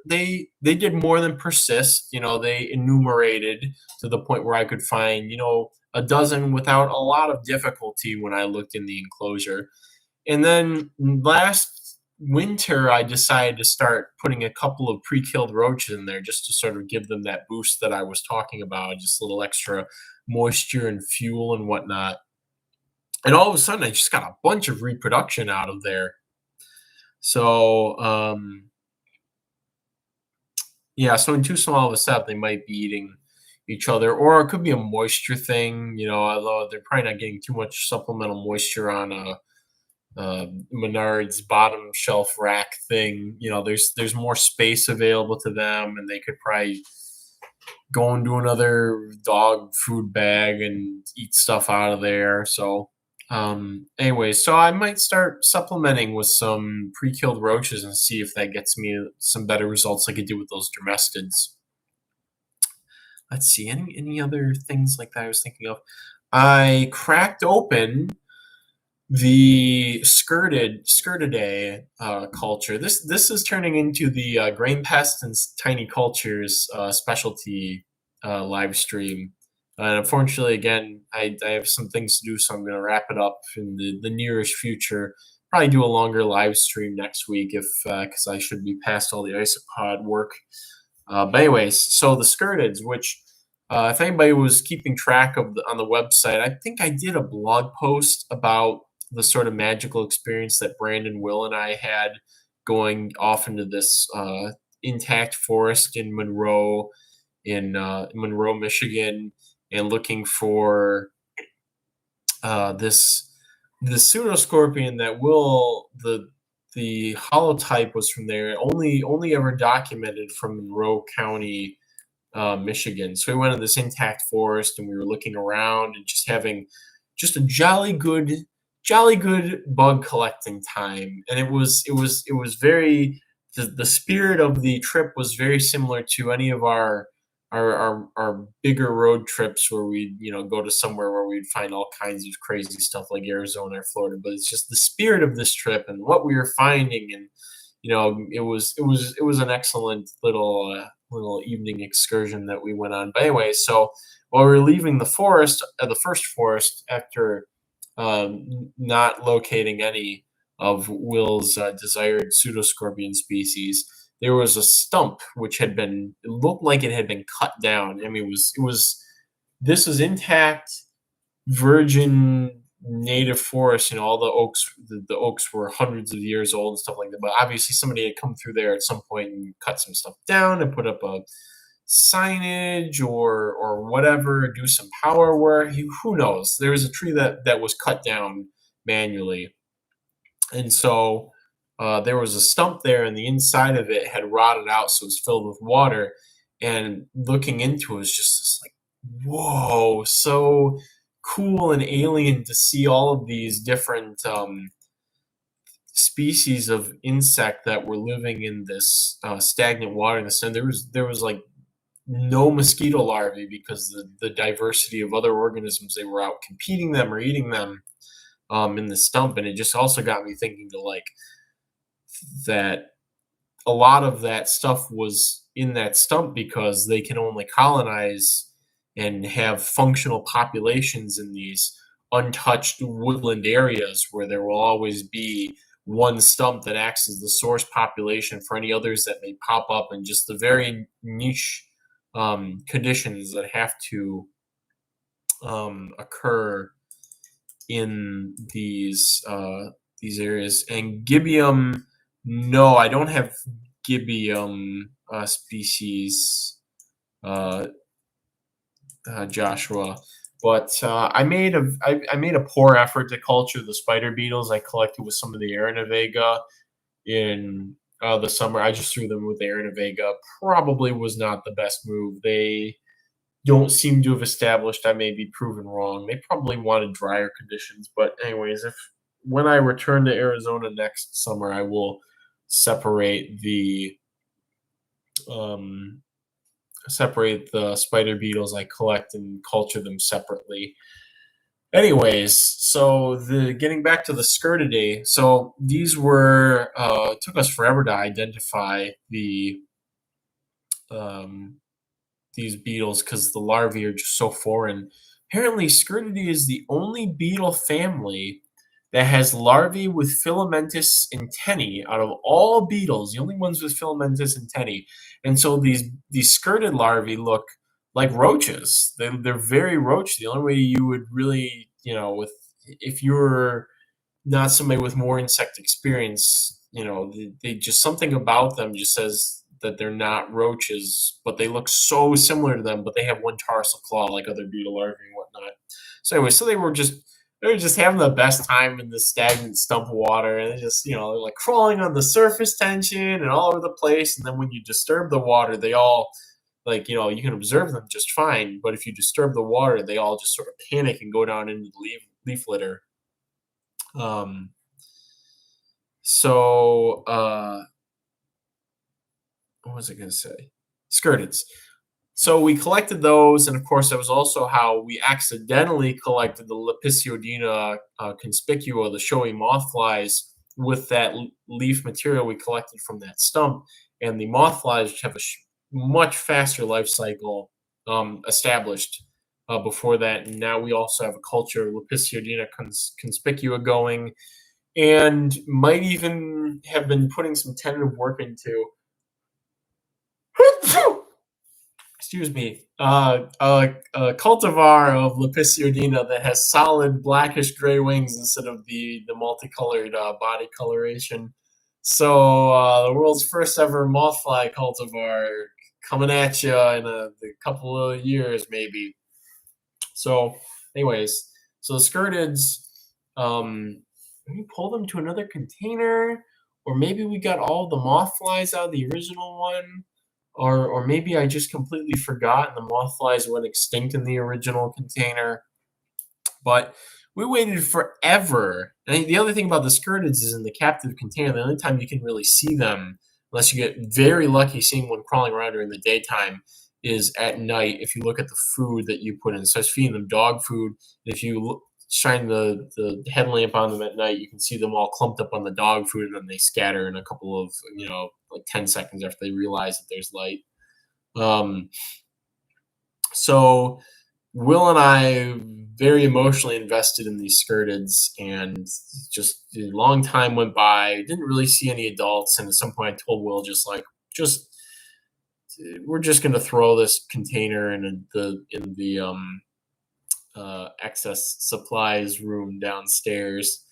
they did more than persist. They enumerated to the point where I could find a dozen without a lot of difficulty when I looked in the enclosure. And then last winter, I decided to start putting a couple of pre-killed roaches in there just to sort of give them that boost that I was talking about, just a little extra moisture and fuel and whatnot. And all of a sudden, I just got a bunch of reproduction out of there. So, yeah, so in too small of a setup, they might be eating each other, or it could be a moisture thing, although they're probably not getting too much supplemental moisture on a Menard's bottom shelf rack thing. There's more space available to them, and they could probably go into another dog food bag and eat stuff out of there. So, anyway, so I might start supplementing with some pre-killed roaches and see if that gets me some better results like I did with those dermestids. Let's see, any other things like that I was thinking of. I cracked open the Skirtidae culture. This is turning into the Grain Pest and Tiny Cultures specialty live stream. And unfortunately, again, I have some things to do, so I'm going to wrap it up in the nearest future. Probably do a longer live stream next week because I should be past all the isopod work. But anyways, so the Skirtids, which if anybody was keeping track of on the website, I think I did a blog post about the sort of magical experience that Brandon, Will, and I had going off into this intact forest in Monroe, Michigan, and looking for this pseudoscorpion that the holotype was from there, only ever documented from Monroe County, Michigan. So we went to this intact forest and we were looking around and just having just a jolly good bug collecting time. And it was very, the spirit of the trip was very similar to any of our bigger road trips where we'd go to somewhere where we'd find all kinds of crazy stuff like Arizona or Florida. But it's just the spirit of this trip and what we were finding, and it was an excellent little evening excursion that we went on. But anyway, so while we were leaving the forest, the first forest, after not locating any of Will's desired pseudoscorpion species, there was a stump which it looked like it had been cut down. I mean, this was intact, virgin native forest. All the oaks were hundreds of years old and stuff like that. But obviously, somebody had come through there at some point and cut some stuff down and put up a signage or whatever, do some power work. Who knows? There was a tree that was cut down manually, and so there was a stump there, and the inside of it had rotted out, so it was filled with water. And looking into it was just this, like, whoa, so cool and alien to see all of these different species of insect that were living in this stagnant water. And there was like no mosquito larvae because the diversity of other organisms, they were out competing them or eating them in the stump. And it just also got me thinking that a lot of that stuff was in that stump because they can only colonize and have functional populations in these untouched woodland areas where there will always be one stump that acts as the source population for any others that may pop up, and just the very niche conditions that have to occur in these areas. And gibium, no, I don't have gibium species, Joshua. But I made a poor effort to culture the spider beetles I collected with some of the Aranavega in the summer. I just threw them with the Aranavega. Probably was not the best move. They don't seem to have established. I may be proven wrong. They probably wanted drier conditions. But anyways, if when I return to Arizona next summer, I will separate the spider beetles I collect and culture them separately. Anyways, so getting back to the Scertidae, so these were it took us forever to identify um, these beetles because the larvae are just so foreign. Apparently, Scertidae is the only beetle family that has larvae with filamentous antennae out of all beetles, the only ones with filamentous antennae. And so these skirted larvae look like roaches. They're very roachy. The only way you would really, with if you're not somebody with more insect experience, they just something about them just says that they're not roaches, but they look so similar to them, but they have one tarsal claw like other beetle larvae and whatnot. So anyway, so they were just having the best time in the stagnant stump of water, and they just like crawling on the surface tension and all over the place. And then when you disturb the water, they all you can observe them just fine, but if you disturb the water, they all just sort of panic and go down into the leaf litter. Um, so what was I going to say? Scertids. So we collected those, and of course, that was also how we accidentally collected the Lepisiodina conspicua, the showy mothflies, with that leaf material we collected from that stump. And the mothflies, which have a much faster life cycle, established before that. And now we also have a culture of Lepisiodina conspicua going, and might even have been putting some tentative work into excuse me, a cultivar of Lepisiodina that has solid blackish gray wings instead of the multicolored body coloration. So the world's first ever mothfly cultivar coming at you in a couple of years, maybe. So, anyways, so the Scertids, maybe pull them to another container, or maybe we got all the mothflies out of the original one. Or maybe I just completely forgot and the mothflies went extinct in the original container. But we waited forever. And the other thing about the Scertids is in the captive container, the only time you can really see them, unless you get very lucky seeing one crawling around during the daytime, is at night if you look at the food that you put in. So I was feeding them dog food. If you shine the headlamp on them at night, you can see them all clumped up on the dog food, and then they scatter in a couple of, like 10 seconds after they realize that there's light. So Will and I very emotionally invested in these Scertids, and just a long time went by. Didn't really see any adults, and at some point I told Will we're just going to throw this container in the excess supplies room downstairs,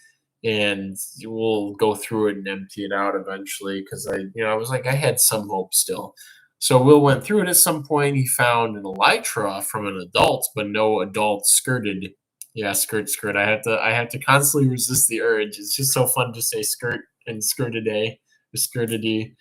and we'll go through it and empty it out eventually, because I was like, I had some hope still. So Will went through it. At some point he found an elytra from an adult, but no adult skirted. Yeah, skirt. I have to constantly resist the urge. It's just so fun to say skirt and skirtidae or skirtidae.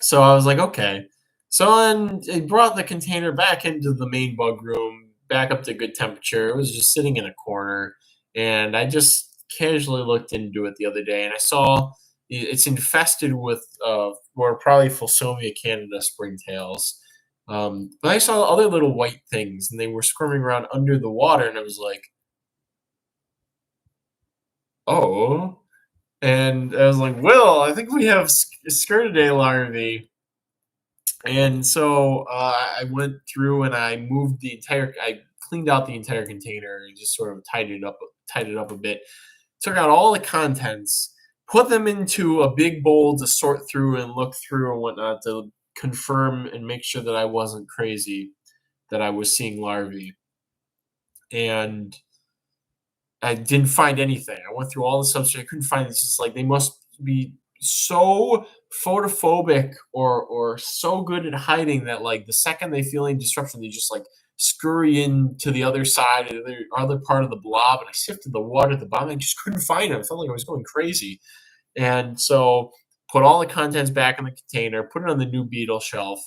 So I was like, okay. So then it brought the container back into the main bug room, back up to good temperature. It was just sitting in a corner, and I just casually looked into it the other day, and I saw it's infested with probably Fulsomia Canada springtails. But I saw other little white things, and they were squirming around under the water, and I was like, oh. And I was like, Will, I think we have Skirtidae larvae. And so I went through and I cleaned out the entire container and just sort of tidied it up a bit. took out all the contents, put them into a big bowl to sort through and look through and whatnot to confirm and make sure that I wasn't crazy, that I was seeing larvae. And I didn't find anything. I went through all the substrate. I couldn't find it. It's just like they must be so photophobic or so good at hiding that like the second they feel any disruption, they just like scurry in to the other side of the other part of the blob. And I sifted the water at the bottom. I just couldn't find it. I felt like I was going crazy. And so put all the contents back in the container, put it on the new Beetle shelf,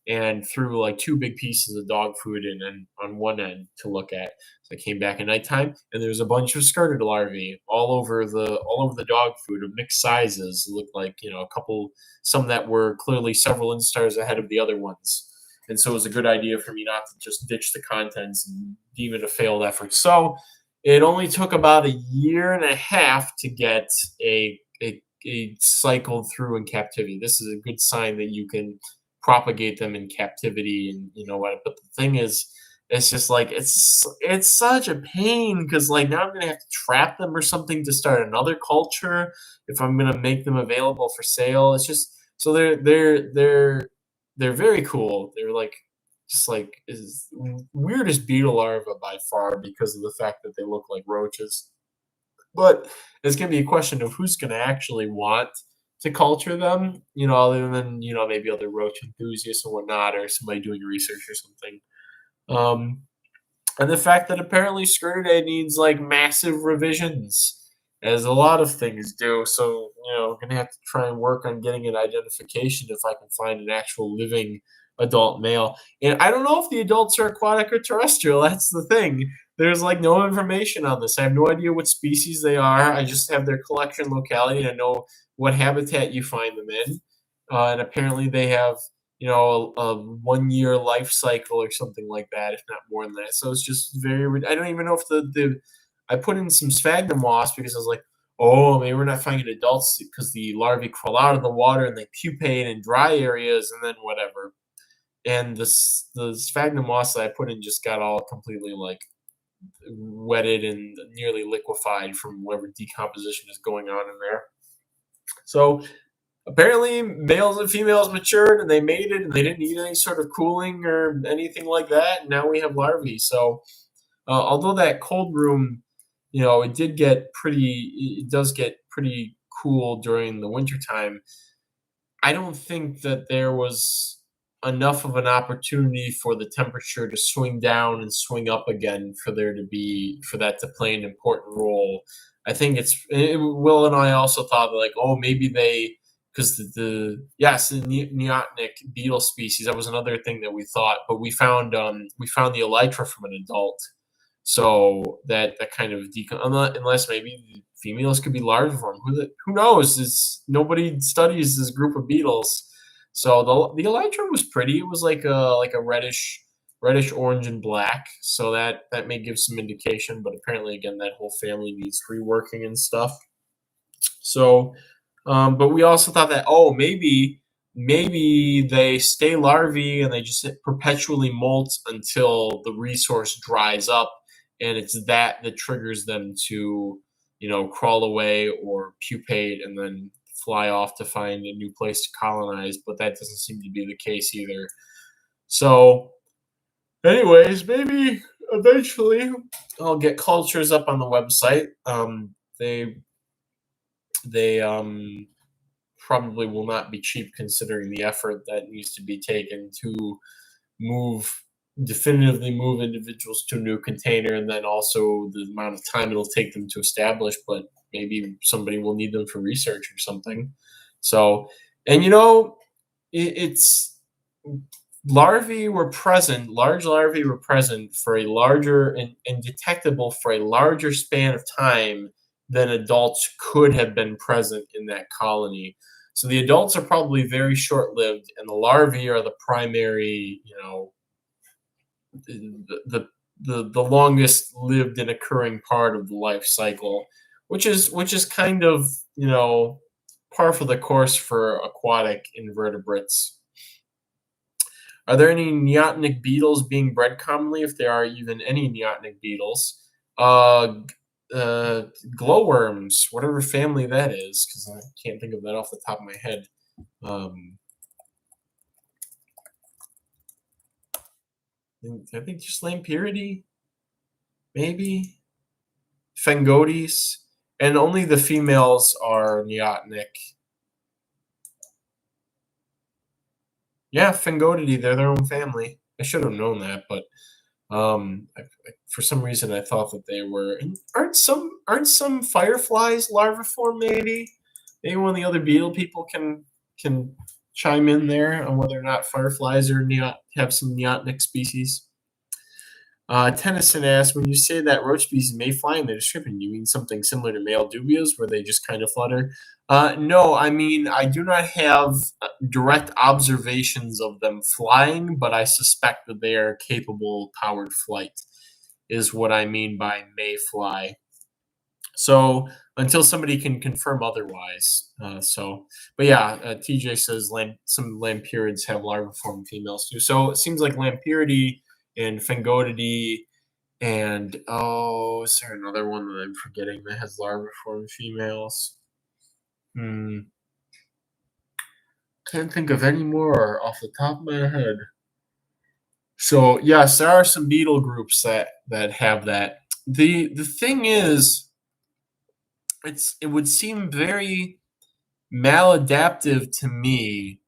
and threw like 2 big pieces of dog food in and on one end to look at. So I came back at nighttime, and there was a bunch of skirted larvae all over the dog food of mixed sizes. It looked like, a couple, some that were clearly several instars ahead of the other ones. And so it was a good idea for me not to just ditch the contents and deem it a failed effort. So it only took about a year and a half to get a cycle through in captivity. This is a good sign that you can propagate them in captivity, and you know what. But the thing is, it's just like it's such a pain because like now I'm gonna have to trap them or something to start another culture if I'm gonna make them available for sale. It's just so they're very cool. They're like just like is weirdest beetle larva by far because of the fact that they look like roaches. But it's going to be a question of who's going to actually want to culture them, other than, maybe other roach enthusiasts and whatnot, or somebody doing research or something. And the fact that apparently Skirtidae needs like massive revisions, as a lot of things do. So, I'm going to have to try and work on getting an identification if I can find an actual living adult male. And I don't know if the adults are aquatic or terrestrial. That's the thing. There's like no information on this. I have no idea what species they are. I just have their collection locality and I know what habitat you find them in. And apparently they have, a 1 year life cycle or something like that, if not more than that. So it's just very. I don't even know if I put in some sphagnum moss because I was like, oh, maybe we're not finding adults because the larvae crawl out of the water and they pupate in dry areas and then whatever. And the sphagnum moss that I put in just got all completely like wetted and nearly liquefied from whatever decomposition is going on in there. So apparently males and females matured and they mated and they didn't need any sort of cooling or anything like that. And now we have larvae. So although that cold room, it does get pretty cool during the wintertime. I don't think that there was enough of an opportunity for the temperature to swing down and swing up again for that to play an important role. I think Will and I also thought that like, oh, maybe because the neotenic beetle species, that was another thing that we thought, but we found the elytra from an adult. So that kind of unless maybe females could be larviform. Who knows? Nobody studies this group of beetles. So the elytra was pretty. It was like a reddish, orange, and black. So that may give some indication. But apparently, again, that whole family needs reworking and stuff. So, but we also thought that maybe they stay larvae and they just perpetually molt until the resource dries up, and it's that triggers them to crawl away or pupate and then fly off to find a new place to colonize. But that doesn't seem to be the case either. So anyways, maybe eventually I'll get cultures up on the website. They probably will not be cheap considering the effort that needs to be taken to definitively move individuals to a new container, and then also the amount of time it'll take them to establish. But maybe somebody will need them for research or something. So, and it's large larvae were present for a larger and detectable for a larger span of time than adults could have been present in that colony. So the adults are probably very short-lived, and the larvae are the primary, the longest lived and occurring part of the life cycle, which is kind of par for the course for aquatic invertebrates. Are there any neotenic beetles being bred commonly, if there are even any neotenic beetles? glowworms, whatever family that is, because I can't think of that off the top of my head. I think just Lampyridae, maybe Fengotes, and only the females are neotenic. Yeah, Fengotidae, they're their own family. I should have known that, but for some reason I thought that they were. And aren't some fireflies larviform? Maybe one of the other beetle people can chime in there on whether or not fireflies are have some neotenic species. Tennyson asks, when you say that roach species may fly in the description, you mean something similar to male dubios where they just kind of flutter? No, I mean, I do not have direct observations of them flying, but I suspect that they are capable powered flight, is what I mean by may fly. So until somebody can confirm otherwise. But yeah, TJ says some Lampyrids have larviform females too. So it seems like Lampyridae and Fengotidae, and is there another one that I'm forgetting that has larviform females? Can't think of any more off the top of my head. So yes, there are some beetle groups that have that. The thing is, it would seem very maladaptive to me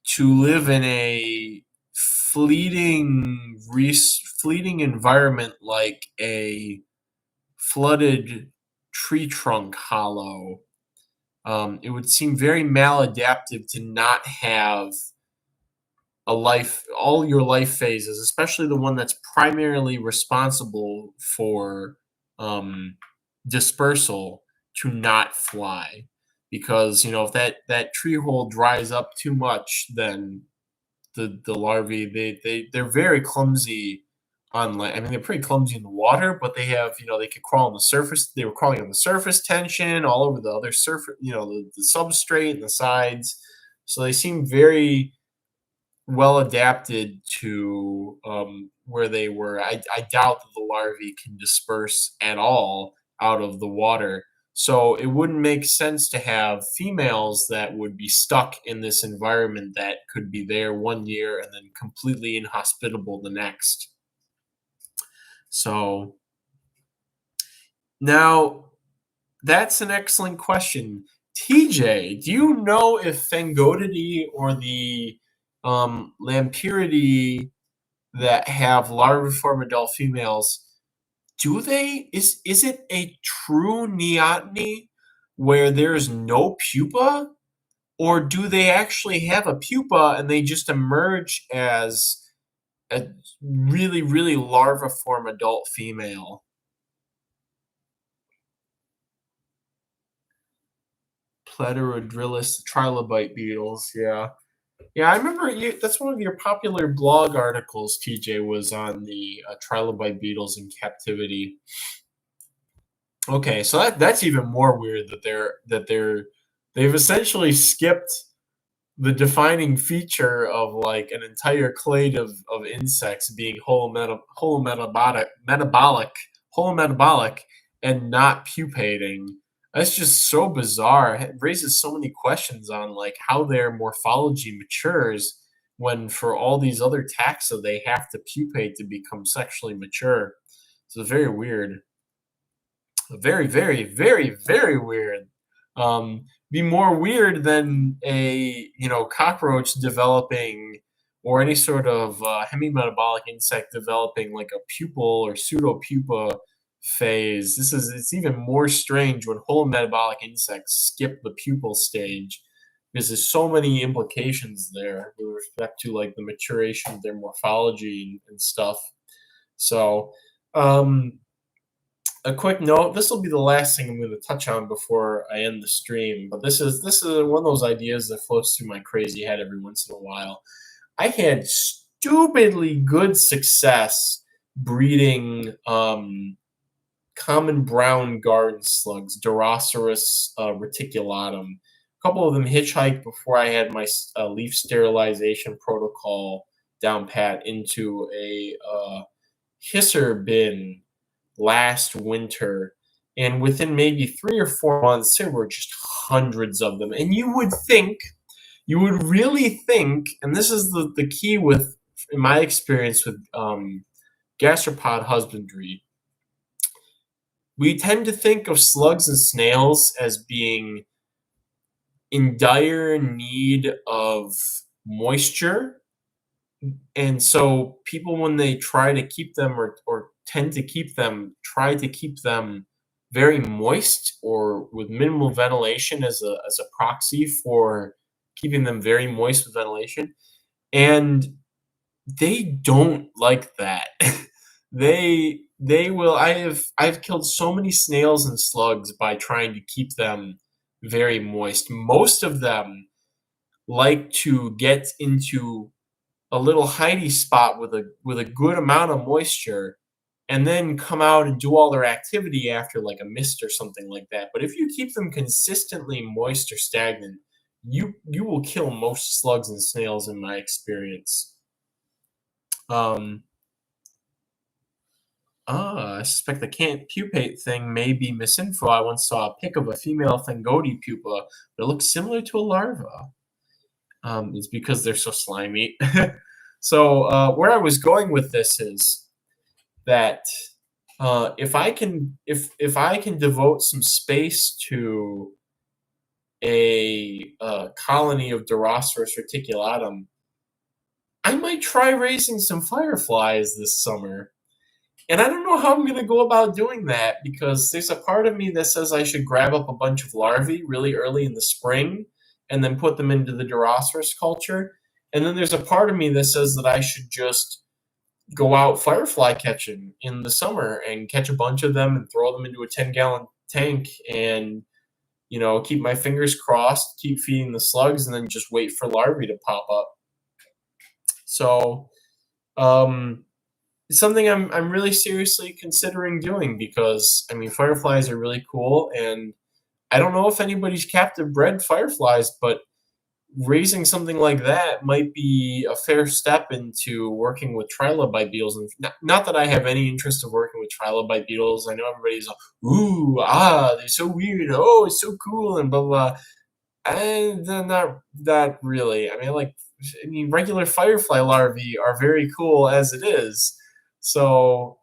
to live in a fleeting environment like a flooded tree trunk hollow. It would seem very maladaptive to not have all your life phases, especially the one that's primarily responsible for dispersal, to not fly. Because if that tree hole dries up too much, then the larvae they're very clumsy on land. I mean, they're pretty clumsy in the water, but they have they could crawl on the surface. They were crawling on the surface tension all over the other surface, the substrate and the sides. So they seem very well adapted to where they were. I doubt that the larvae can disperse at all out of the water. So it wouldn't make sense to have females that would be stuck in this environment that could be there 1 year and then completely inhospitable the next. So now that's an excellent question. TJ, do you know if Fengotidae or the Lampyridae that have larviform adult females, is it a true neoteny where there's no pupa, or do they actually have a pupa and they just emerge as a really, really larviform adult female? Platyrodrilus trilobite beetles, yeah. Yeah, I remember that's one of your popular blog articles, TJ, was on the trilobite beetles in captivity. Okay, so that's even more weird they've essentially skipped the defining feature of like an entire clade of insects being holometabolic and not pupating. That's just so bizarre. It raises so many questions on like how their morphology matures when for all these other taxa they have to pupate to become sexually mature. So it's very weird. Very, very, very, very weird. Be more weird than a cockroach developing, or any sort of hemimetabolic insect developing like a pupal or pseudopupa phase. It's even more strange when whole metabolic insects skip the pupal stage, because there's so many implications there with respect to like the maturation of their morphology and stuff. So a quick note, this will be the last thing I'm going to touch on before I end the stream, but this is one of those ideas that floats through my crazy head every once in a while. I had stupidly good success breeding common brown garden slugs, Doroceras reticulatum. A couple of them hitchhiked before I had my leaf sterilization protocol down pat into a hisser bin last winter, And within maybe 3 or 4 months, there were just hundreds of them. And you would really think, and this is the key with, in my experience with gastropod husbandry, we tend to think of slugs and snails as being in dire need of moisture. And so people, when they try to keep them, or tend to keep them, try to keep them very moist or with minimal ventilation as a proxy for keeping them very moist with ventilation. And they don't like that. They will, I've killed so many snails and slugs by trying to keep them very moist. Most of them like to get into a little hidey spot with a good amount of moisture, and then come out and do all their activity after like a mist or something like that. But if you keep them consistently moist or stagnant, you will kill most slugs and snails in my experience. I suspect the can't pupate thing may be misinfo. I once saw a pic of a female Thangoti pupa, but it looks similar to a larva. It's because they're so slimy. So where I was going with this is that if I can devote some space to a colony of Duroceros reticulatum, I might try raising some fireflies this summer. And I don't know how I'm going to go about doing that, because there's a part of me that says I should grab up a bunch of larvae really early in the spring and then put them into the Duroceros culture. And then there's a part of me that says that I should just go out firefly catching in the summer and catch a bunch of them and throw them into a 10-gallon tank and, keep my fingers crossed, keep feeding the slugs, and then just wait for larvae to pop up. So, it's something I'm really seriously considering doing, because I mean, fireflies are really cool, and I don't know if anybody's captive bred fireflies, but raising something like that might be a fair step into working with trilobite beetles. And not that I have any interest of working with trilobite beetles. I know everybody's like, ooh, they're so weird. Oh, it's so cool, and blah blah. And then not really. Regular firefly larvae are very cool as it is. So,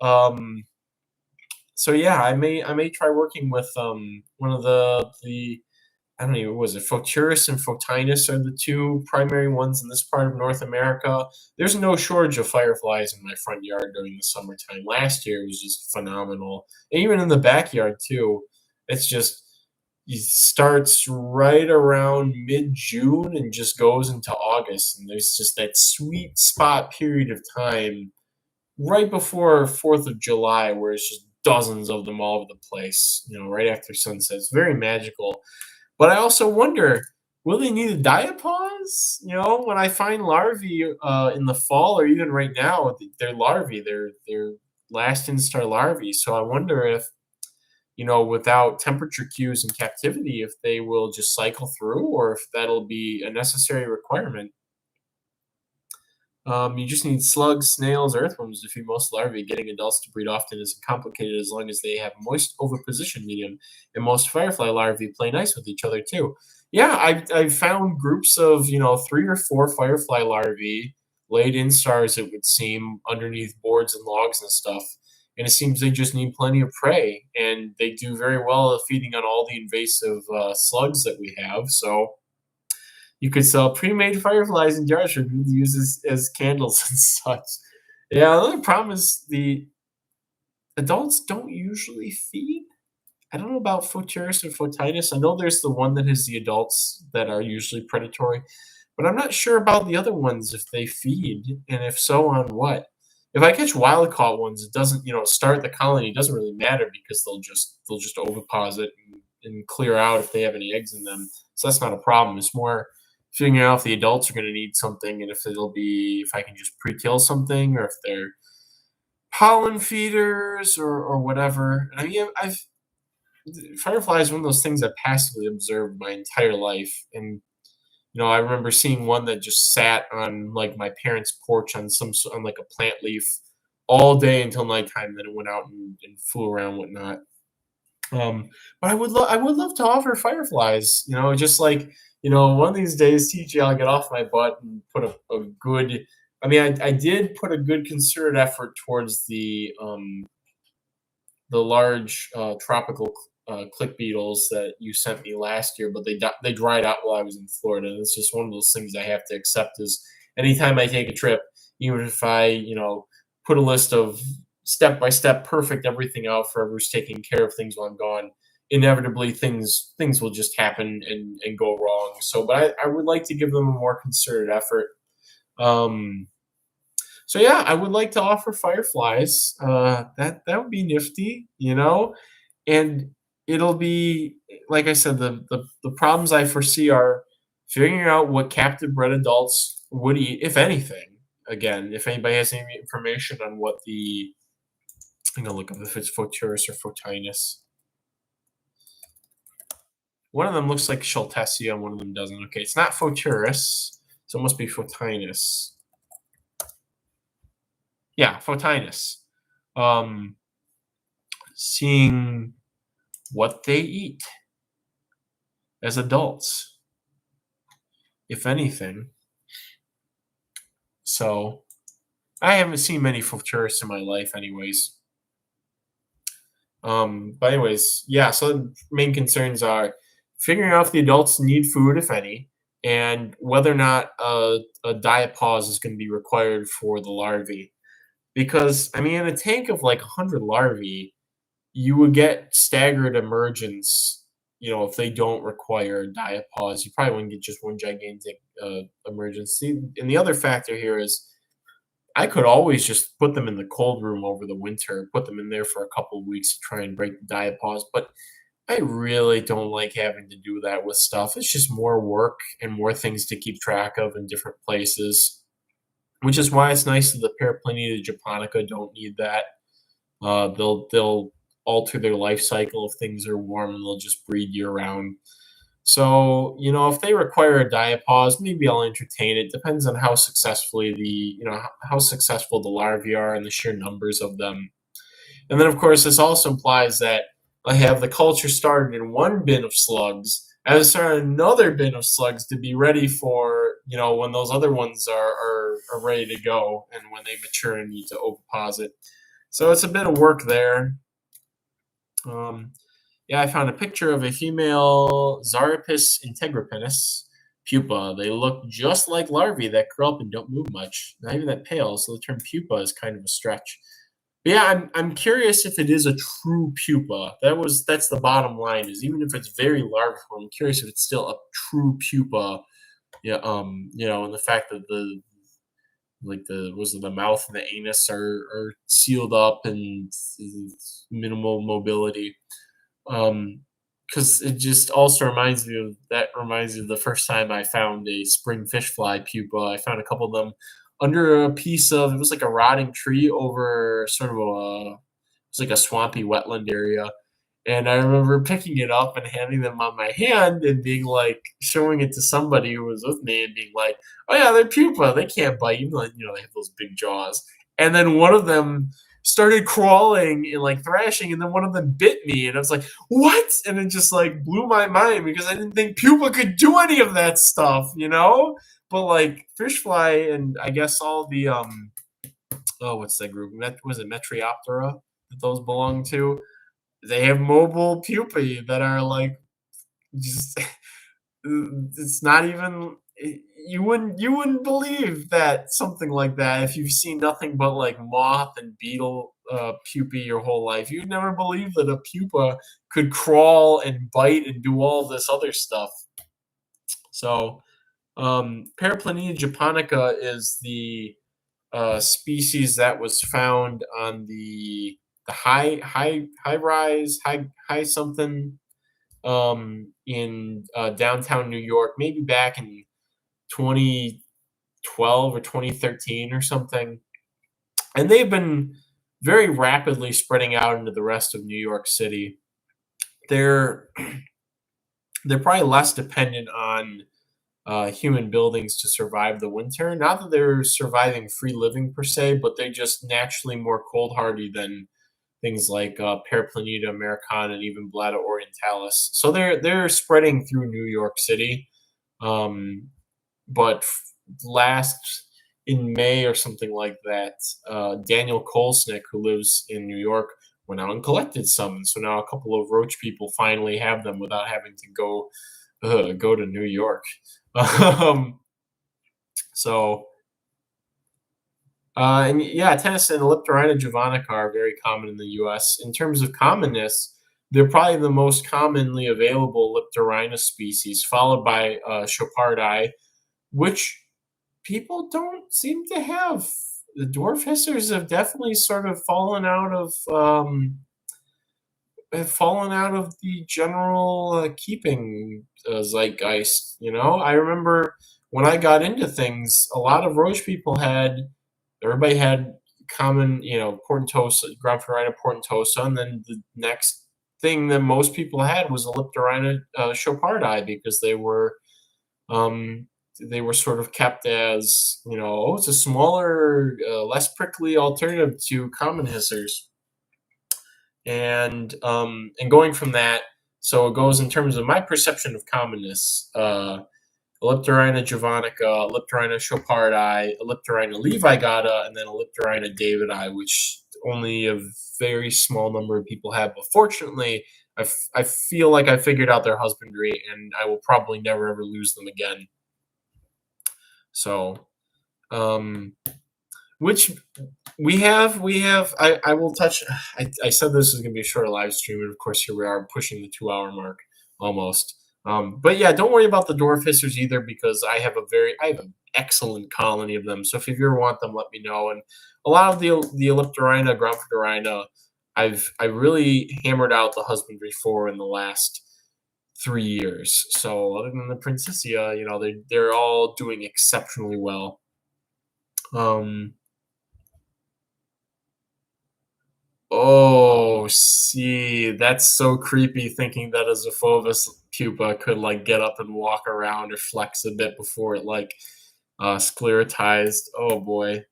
yeah, I may try working with one of the I don't even, was it Photurus and Photinus are the two primary ones in this part of North America. There's no shortage of fireflies in my front yard during the summertime. Last year it was just phenomenal. And even in the backyard too. It's just, it starts right around mid-June and just goes into August. And there's just that sweet spot period of time right before 4th of July where it's just dozens of them all over the place, right after sunset. It's very magical. But I also wonder, will they need a diapause? When I find larvae in the fall, or even right now, they're larvae. They're last instar larvae. So I wonder if, without temperature cues in captivity, if they will just cycle through, or if that'll be a necessary requirement. You just need slugs, snails, earthworms to feed most larvae. Getting adults to breed often isn't complicated as long as they have moist oviposition medium, and most firefly larvae play nice with each other too. Yeah, I've found groups of 3 or 4 firefly larvae laid instars, it would seem, underneath boards and logs and stuff. And it seems they just need plenty of prey, and they do very well at feeding on all the invasive slugs that we have. So you could sell pre-made fireflies in jars for people to use as candles and such. Yeah, the only problem is the adults don't usually feed. I don't know about Photurus and Photinus. I know there's the one that has the adults that are usually predatory, but I'm not sure about the other ones, if they feed, and if so, on what. If I catch wild caught ones, it doesn't, start the colony. It doesn't really matter, because they'll just oviposit and clear out if they have any eggs in them. So that's not a problem. It's more figuring out if the adults are going to need something, and if I can just pre-kill something, or if they're pollen feeders or whatever. And I mean, firefly is one of those things I passively observed my entire life, and I remember seeing one that just sat on like my parents' porch on like a plant leaf all day until nighttime. Then it went out and flew around, whatnot. Um, but I would love to offer fireflies. Just like one of these days, TJ, I'll get off my butt and put a good. I mean, I did put a good concerted effort towards the large tropical click beetles that you sent me last year, but they dried out while I was in Florida. And it's just one of those things I have to accept. Is anytime I take a trip, even if I put a list of step by step perfect everything out for whoever's taking care of things while I'm gone, inevitably things will just happen and go wrong. So, but I would like to give them a more concerted effort. Um, so yeah, I would like to offer fireflies. That would be nifty. And it'll be like I said, the problems I foresee are figuring out what captive bred adults would eat, if anything. Again, if anybody has any information on what I'm gonna look up if it's Photurus or Photinus. One of them looks like Schultesia, and one of them doesn't. Okay, it's not Photurus, so it must be Photinus. Yeah, Photinus. Seeing what they eat as adults, if anything. So, I haven't seen many Photurus in my life, anyways. But anyways, yeah. So the main concerns are figuring out if the adults need food, if any, and whether or not a diet pause is going to be required for the larvae. Because I mean, in a tank of like 100 larvae, you would get staggered emergence. If they don't require a diet pause, you probably wouldn't get just one gigantic emergency. And the other factor here is I could always just put them in the cold room over the winter, put them in there for a couple of weeks to try and break the diet pause. But I really don't like having to do that with stuff. It's just more work and more things to keep track of in different places, which is why it's nice that the Periplanin Japonica don't need that. They'll alter their life cycle if things are warm, and they'll just breed year round. So, if they require a diet pause, maybe I'll entertain it. Depends on how successfully how successful the larvae are and the sheer numbers of them. And then, of course, this also implies that I have the culture started in one bin of slugs, and I start another bin of slugs to be ready for, when those other ones are ready to go and when they mature and need to oviposit. So it's a bit of work there. Yeah, I found a picture of a female Zarapis integripinus pupa. They look just like larvae that curl up and don't move much. Not even that pale, so the term pupa is kind of a stretch. But yeah, I'm curious if it is a true pupa. That's the bottom line. Is even if it's very larval, I'm curious if it's still a true pupa. Yeah, and the fact that the mouth and the anus are sealed up and minimal mobility. Because it just also reminds me of the first time I found a spring fish fly pupa. I found a couple of them under a piece of, it was like a rotting tree over sort of it's like a swampy wetland area. And I remember picking it up and handing them on my hand and being like, showing it to somebody who was with me and being like, oh yeah, they're pupa. They can't bite. Even though, they have those big jaws. And then one of them started crawling and like thrashing, and then one of them bit me, and I was like, "What?" And it just like blew my mind because I didn't think pupa could do any of that stuff. But like fish fly and I guess all the what's that group? Was it Metrioptera that those belong to? They have mobile pupae that are like just it's not even you wouldn't believe that something like that if you've seen nothing but like moth and beetle pupae your whole life. You'd never believe that a pupa could crawl and bite and do all this other stuff. So Periplanin Japonica is the species that was found on the high rise high something in downtown New York, maybe back in 2012 or 2013 or something. And they've been very rapidly spreading out into the rest of New York City. They're they're probably less dependent on human buildings to survive the winter. Not that they're surviving free living per se, but they're just naturally more cold hardy than things like Periplanin Americana and even Blata orientalis. So they're spreading through New York City. Um, but last in May or something like that, Daniel Kolsnick, who lives in New York, went out and collected some, and so now a couple of Roach people finally have them without having to go to New York. um, so and yeah, tennis and Elliptorhina javanica are very common in the U.S. In terms of commonness, they're probably the most commonly available Elliptorhina species, followed by Chopardi, which people don't seem to have. The dwarf hissers have definitely sort of fallen out of the general keeping zeitgeist. You know, I remember when I got into things, a lot of Roach people everybody had common, Portentosa, Graptorina portentosa, and then the next thing that most people had was Elliptorhina chopardi, because they were sort of kept as, it's a smaller, less prickly alternative to common hissers. And going from that, so it goes in terms of my perception of commonness. Elliptorhina javanica, Elliptorhina chopardi, Elliptorhina levigata, and then Elliptorhina davidi, which only a very small number of people have. But fortunately, I feel like I figured out their husbandry, and I will probably never ever lose them again. So, which we have, I will touch, I said this is going to be a short live stream, and of course here we are pushing the 2-hour mark almost. But yeah, don't worry about the dwarf hissers either, because I have an excellent colony of them. So if you ever want them, let me know. And a lot of the Elliptorhina, Graptorhina, I really hammered out the husbandry for in the last 3 years. So other than the Princessia, they're all doing exceptionally well. Oh, see, that's so creepy, thinking that a Zophobus pupa could get up and walk around or flex a bit before it sclerotized. Oh boy.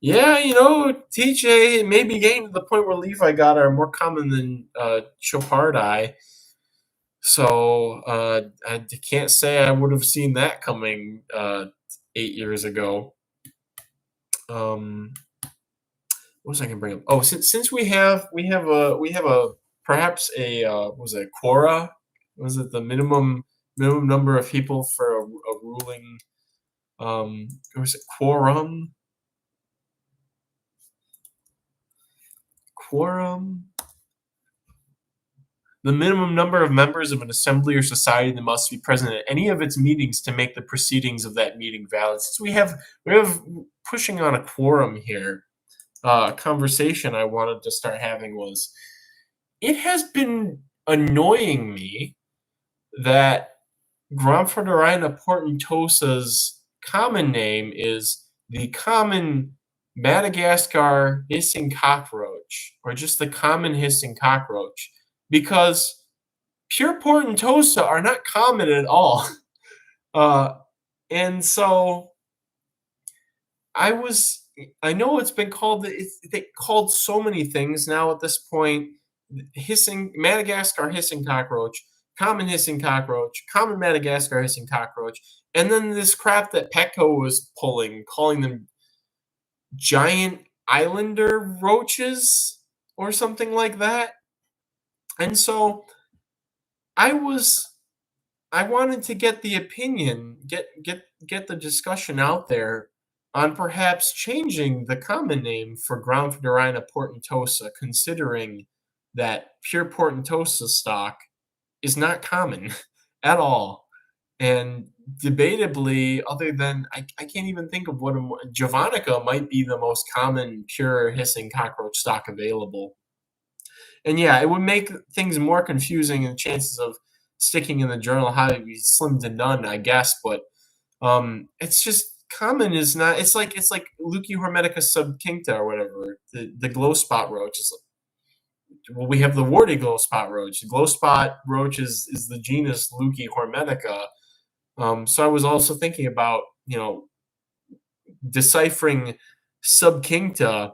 Yeah, TJ, it may be getting to the point where levigata are more common than chopardi. So I can't say I would have seen that coming 8 years ago. What was I gonna bring up? Oh, since we have a perhaps a was it quora? Was it the minimum number of people for a ruling? Or was it quorum? Quorum. The minimum number of members of an assembly or society that must be present at any of its meetings to make the proceedings of that meeting valid. Since we have pushing on a quorum here. Conversation I wanted to start having was, it has been annoying me that Graptorhina portentosa's common name is the common Madagascar hissing cockroach, or just the common hissing cockroach, because pure portentosa are not common at all. And so I know it's been called, they called so many things now at this point. Madagascar hissing cockroach, common hissing cockroach, common Madagascar hissing cockroach, and then this crap that Petco was pulling, calling them giant islander roaches or something like that. And so I wanted to get the opinion, get the discussion out there on perhaps changing the common name for Graptorhina portentosa, considering that pure portentosa stock is not common at all. And debatably, other than, I can't even think of what Javanica might be the most common pure hissing cockroach stock available. And yeah, it would make things more confusing, and chances of sticking in the journal how to be slim to none, I guess. But it's just, common is not. It's like Leucia hermetica subcincta or whatever. The glow spot roach is. Well, we have the warty glow spot roach. The glow spot roach is the genus Leucia hermetica. So I was also thinking about deciphering subcincta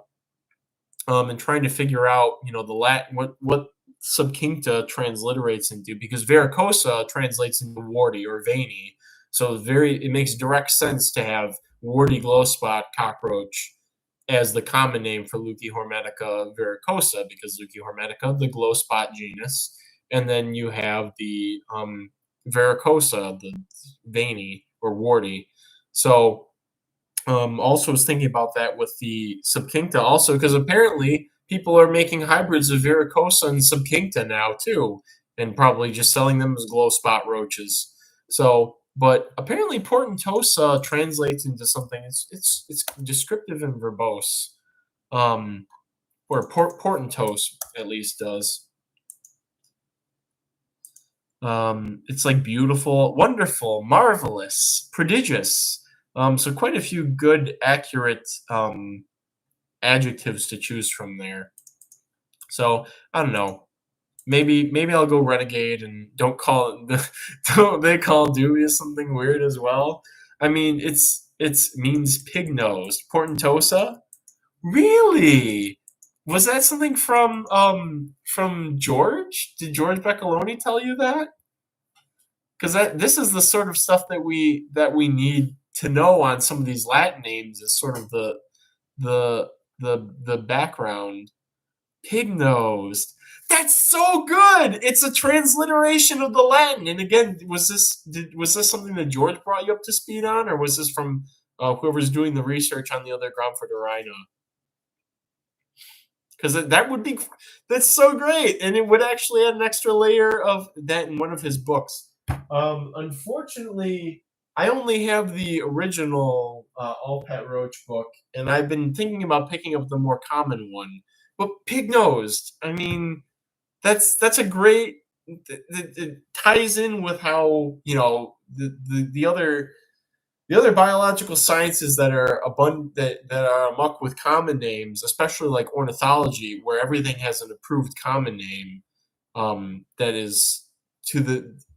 and trying to figure out, the Latin what subcincta transliterates into, because varicosa translates into warty or veiny. So it makes direct sense to have warty glow spot cockroach as the common name for Leucia hermetica varicosa, because Leucia hermetica, the glow spot genus, and then you have the varicosa, the veiny or warty. So also was thinking about that with the subcincta also, because apparently people are making hybrids of varicosa and subcincta now too, and probably just selling them as glow spot roaches. So, but apparently portentosa translates into something. It's descriptive and verbose, or portentose at least does. It's like beautiful, wonderful, marvelous, prodigious. So quite a few good, accurate adjectives to choose from there. So I don't know. Maybe I'll go renegade and don't call it. Don't they call dubious something weird as well? I mean, it's means pig nosed. Portentosa. Really? Was that something from George? Did George Beccaloni tell you that? Because this is the sort of stuff that we need to know on some of these Latin names, is sort of the the background. Pig nosed. That's so good. It's a transliteration of the Latin. And again, was this something that George brought you up to speed on, or was this from whoever's doing the research on the other Gromford rhino? Because that's so great, and it would actually add an extra layer of that in one of his books. Unfortunately, I only have the original All Pet Roach book, and I've been thinking about picking up the more common one. But pig nosed, I mean, that's a great. It ties in with how the other biological sciences that are abundant, that are amok with common names, especially like ornithology, where everything has an approved common name, that is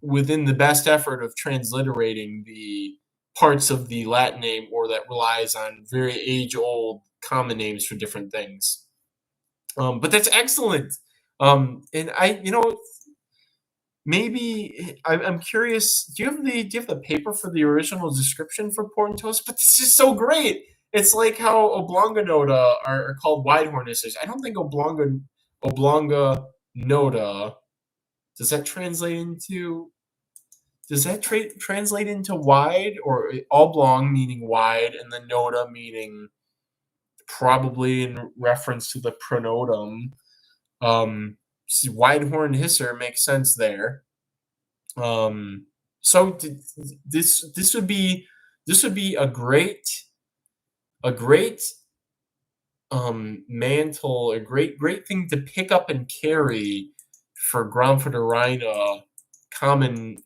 within the best effort of transliterating the parts of the Latin name, or that relies on very age old common names for different things. But that's excellent. And maybe I'm curious. Do you have the paper for the original description for portentosa? But this is so great. It's like how oblonga are called widehorn hissers. I don't think oblonga nota does that translate into translate into wide, or oblong meaning wide, and then nota meaning probably in reference to the pronotum. Wide-horned hisser makes sense there. So this would be a great mantle, a great thing to pick up and carry for Gromphidorhina common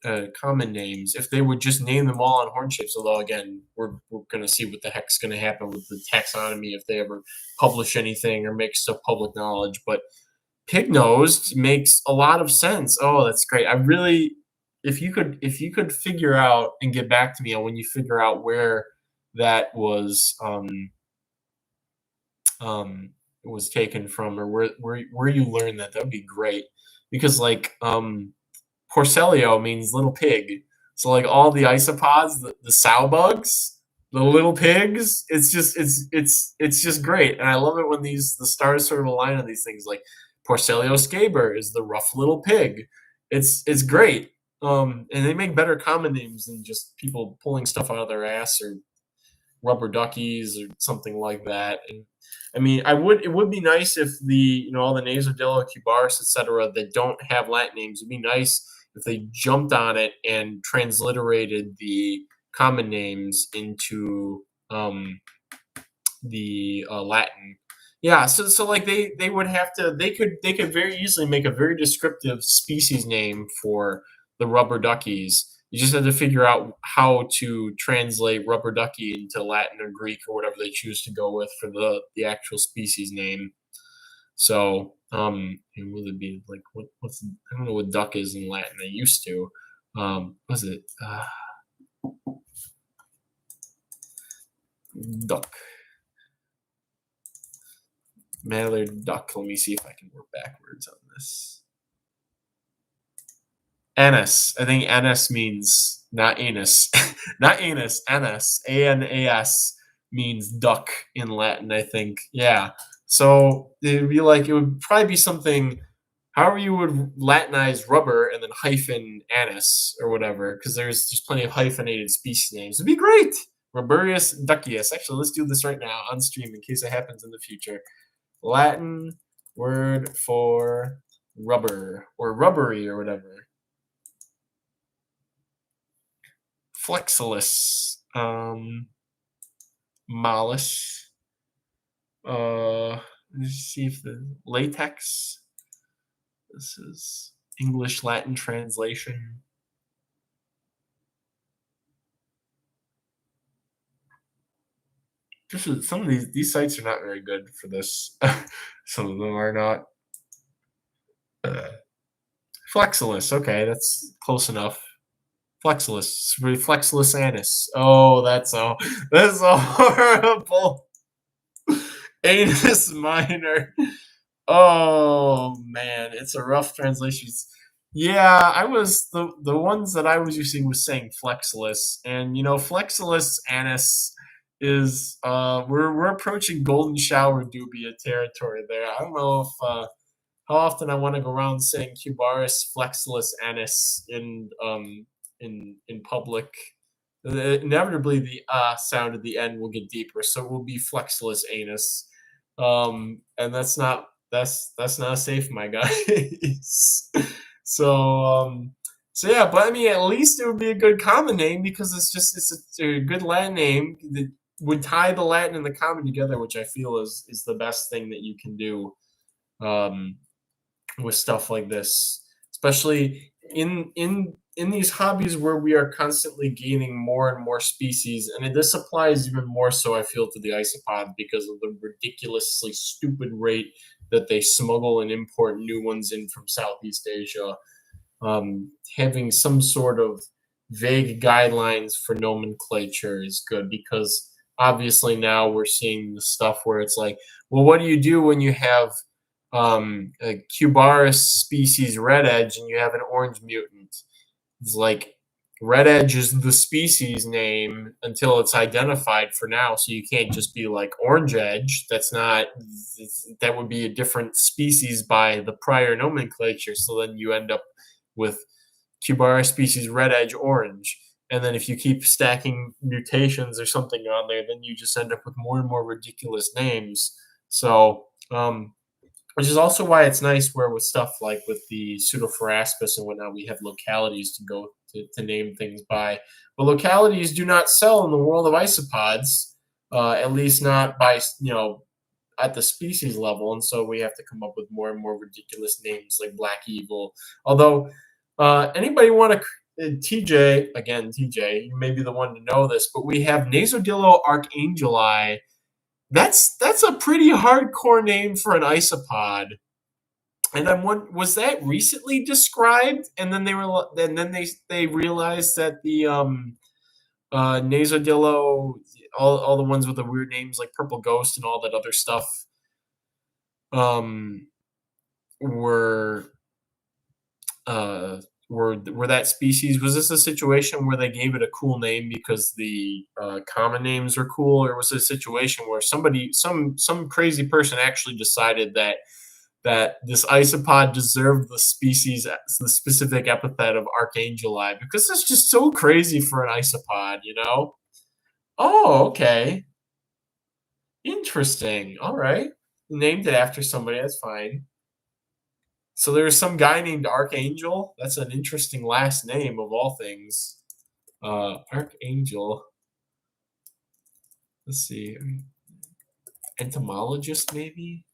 names, if they would just name them all on horn shapes. Although again, we're gonna see what the heck's gonna happen with the taxonomy if they ever publish anything or make stuff public knowledge. But pig nosed makes a lot of sense. Oh, that's great. I really, if you could figure out and get back to me on when you figure out where that was taken from, or where you learned that would be great. Because like Porcellio means little pig. So like all the isopods, the sow bugs, the little pigs, it's just great. And I love it when the stars sort of align on these things. Like Porcellio scaber is the rough little pig. It's great. And they make better common names than just people pulling stuff out of their ass, or rubber duckies or something like that. And I mean, it would be nice if all the Nasodilla, Cubaris, etc., that don't have Latin names. It'd be nice if they jumped on it and transliterated the common names into the Latin. Yeah, so like they would have to, they could very easily make a very descriptive species name for the rubber duckies. You just have to figure out how to translate rubber ducky into Latin or Greek or whatever they choose to go with for the actual species name. So, and will it be like what's I don't know what duck is in Latin. I used to. Was it duck? Mallard duck. Let me see if I can work backwards on this. Anus. I think anus means not anus. Not anus, anus. A-N-A-S means duck in Latin, I think. Yeah. So it would probably be something, however you would Latinize rubber and then hyphen anus or whatever, because there's plenty of hyphenated species names. It'd be great. Ruburius duckius. Actually, let's do this right now on stream in case it happens in the future. Latin word for rubber or rubbery or whatever. Flexilis. Mollis. Let's see if the latex. This is English Latin translation. Some of these sites are not very good for this. Some of them are not. Flexilis. Okay, that's close enough. Flexilis. Flexilis anus. Oh, that's a horrible. Anus minor. Oh man, it's a rough translation. Yeah, I was the ones that I was using was saying Flexilis, and Flexilis anus is we're approaching golden shower dubia territory there. I don't know if how often I want to go around saying Cubaris Flexilis anus in public. Inevitably the sound at the end will get deeper, so it will be Flexilis anus. And that's not safe, my guys. So yeah, but I mean, at least it would be a good common name because it's a good Latin name that would tie the Latin and the common together, which I feel is the best thing that you can do with stuff like this, especially in these hobbies where we are constantly gaining more and more species. And this applies even more so, I feel, to the isopod because of the ridiculously stupid rate that they smuggle and import new ones in from Southeast Asia. Having some sort of vague guidelines for nomenclature is good because obviously now we're seeing the stuff where it's like, well, what do you do when you have a Cubaris species red edge and you have an orange mutant? It's like red edge is the species name until it's identified for now, so you can't just be like orange edge. That would be a different species by the prior nomenclature. So then you end up with Cubaris species red edge orange. And then if you keep stacking mutations or something on there, then you just end up with more and more ridiculous names. So which is also why it's nice where with stuff like with the Pseudophoraspis and whatnot, we have localities to go to name things by. But localities do not sell in the world of isopods, at least not by, at the species level. And so we have to come up with more and more ridiculous names like Black Evil. Although, anybody want to, TJ, you may be the one to know this, but we have Nasodillo archangeli. That's a pretty hardcore name for an isopod. And was that recently described? And then they realized that the Nasodillo, all the ones with the weird names like Purple Ghost and all that other stuff, were that species. Was this a situation where they gave it a cool name because the common names are cool, or was it a situation where some crazy person actually decided that this isopod deserved the specific epithet of archangeli because it's just so crazy for an isopod, Oh, okay, interesting. All right, named it after somebody. That's fine. So there's some guy named Archangel. That's an interesting last name of all things. Archangel. Let's see. Entomologist, maybe?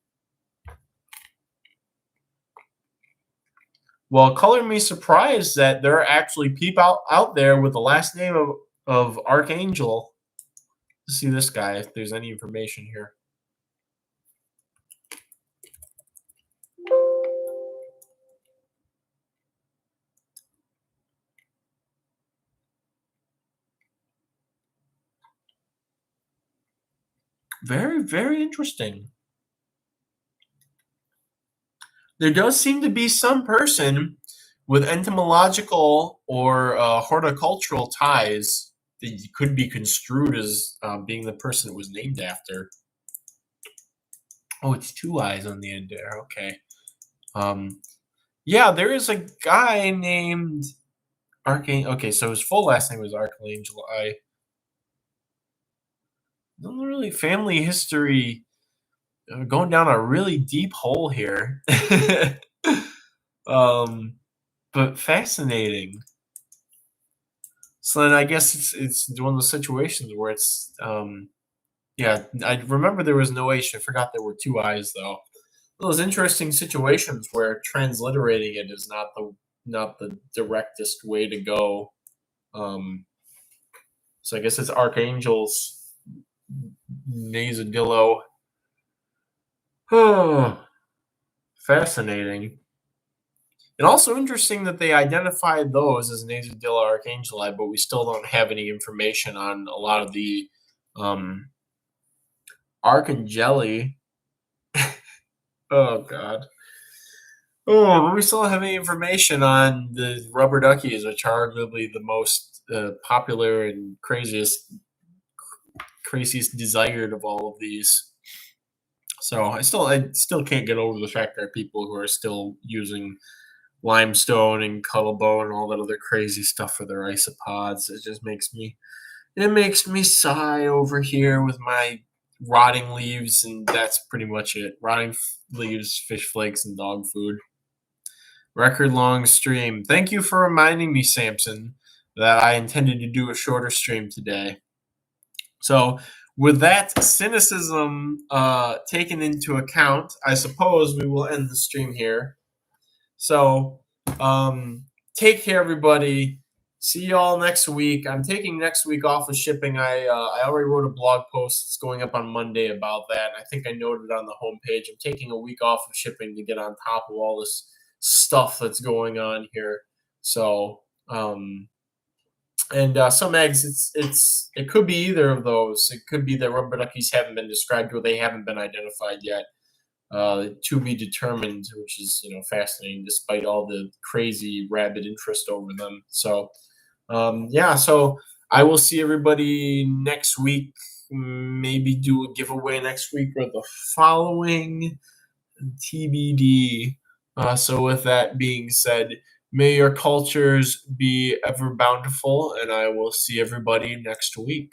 Well, color me surprised that there are actually people out there with the last name of Archangel. Let's see this guy, if there's any information here. Very, very interesting. there does seem to be some person with entomological or horticultural ties that could be construed as being the person it was named after. Oh, it's two eyes on the end there. Okay. Yeah, there is a guy named Archangel. Okay, so his full last name was Archangel. I don't really family history going down a really deep hole here. um, but fascinating. So then I guess it's one of those situations where it's yeah, I remember there was no H. I forgot there were two eyes though. Those interesting situations where transliterating it is not the directest way to go. So I guess it's Archangel's Nasodillo. Oh, fascinating. And also interesting that they identified those as Nasodilla archangeli, but we still don't have any information on a lot of the um, Archangeli. Oh God. Oh, but we still don't have any information on the rubber duckies, which are arguably the most popular and craziest desired of all of these. So I still can't get over the fact there are people who are still using limestone and cuttlebone and all that other crazy stuff for their isopods. It makes me sigh over here with my rotting leaves, and that's pretty much it. Rotting leaves, fish flakes, and dog food. Record long stream. Thank you for reminding me, Samson, that I intended to do a shorter stream today. So, with that cynicism taken into account, I suppose we will end the stream here. So, take care, everybody. See y'all next week. I'm taking next week off of shipping. I already wrote a blog post. It's going up on Monday about that. I think I noted on the homepage. I'm taking a week off of shipping to get on top of all this stuff that's going on here. So, and some eggs, it could be either of those. It could be that rubber duckies haven't been described or they haven't been identified yet. To be determined, which is fascinating, despite all the crazy rabid interest over them. So, yeah. So I will see everybody next week. Maybe do a giveaway next week or the following. TBD. So with that being said, may your cultures be ever bountiful, and I will see everybody next week.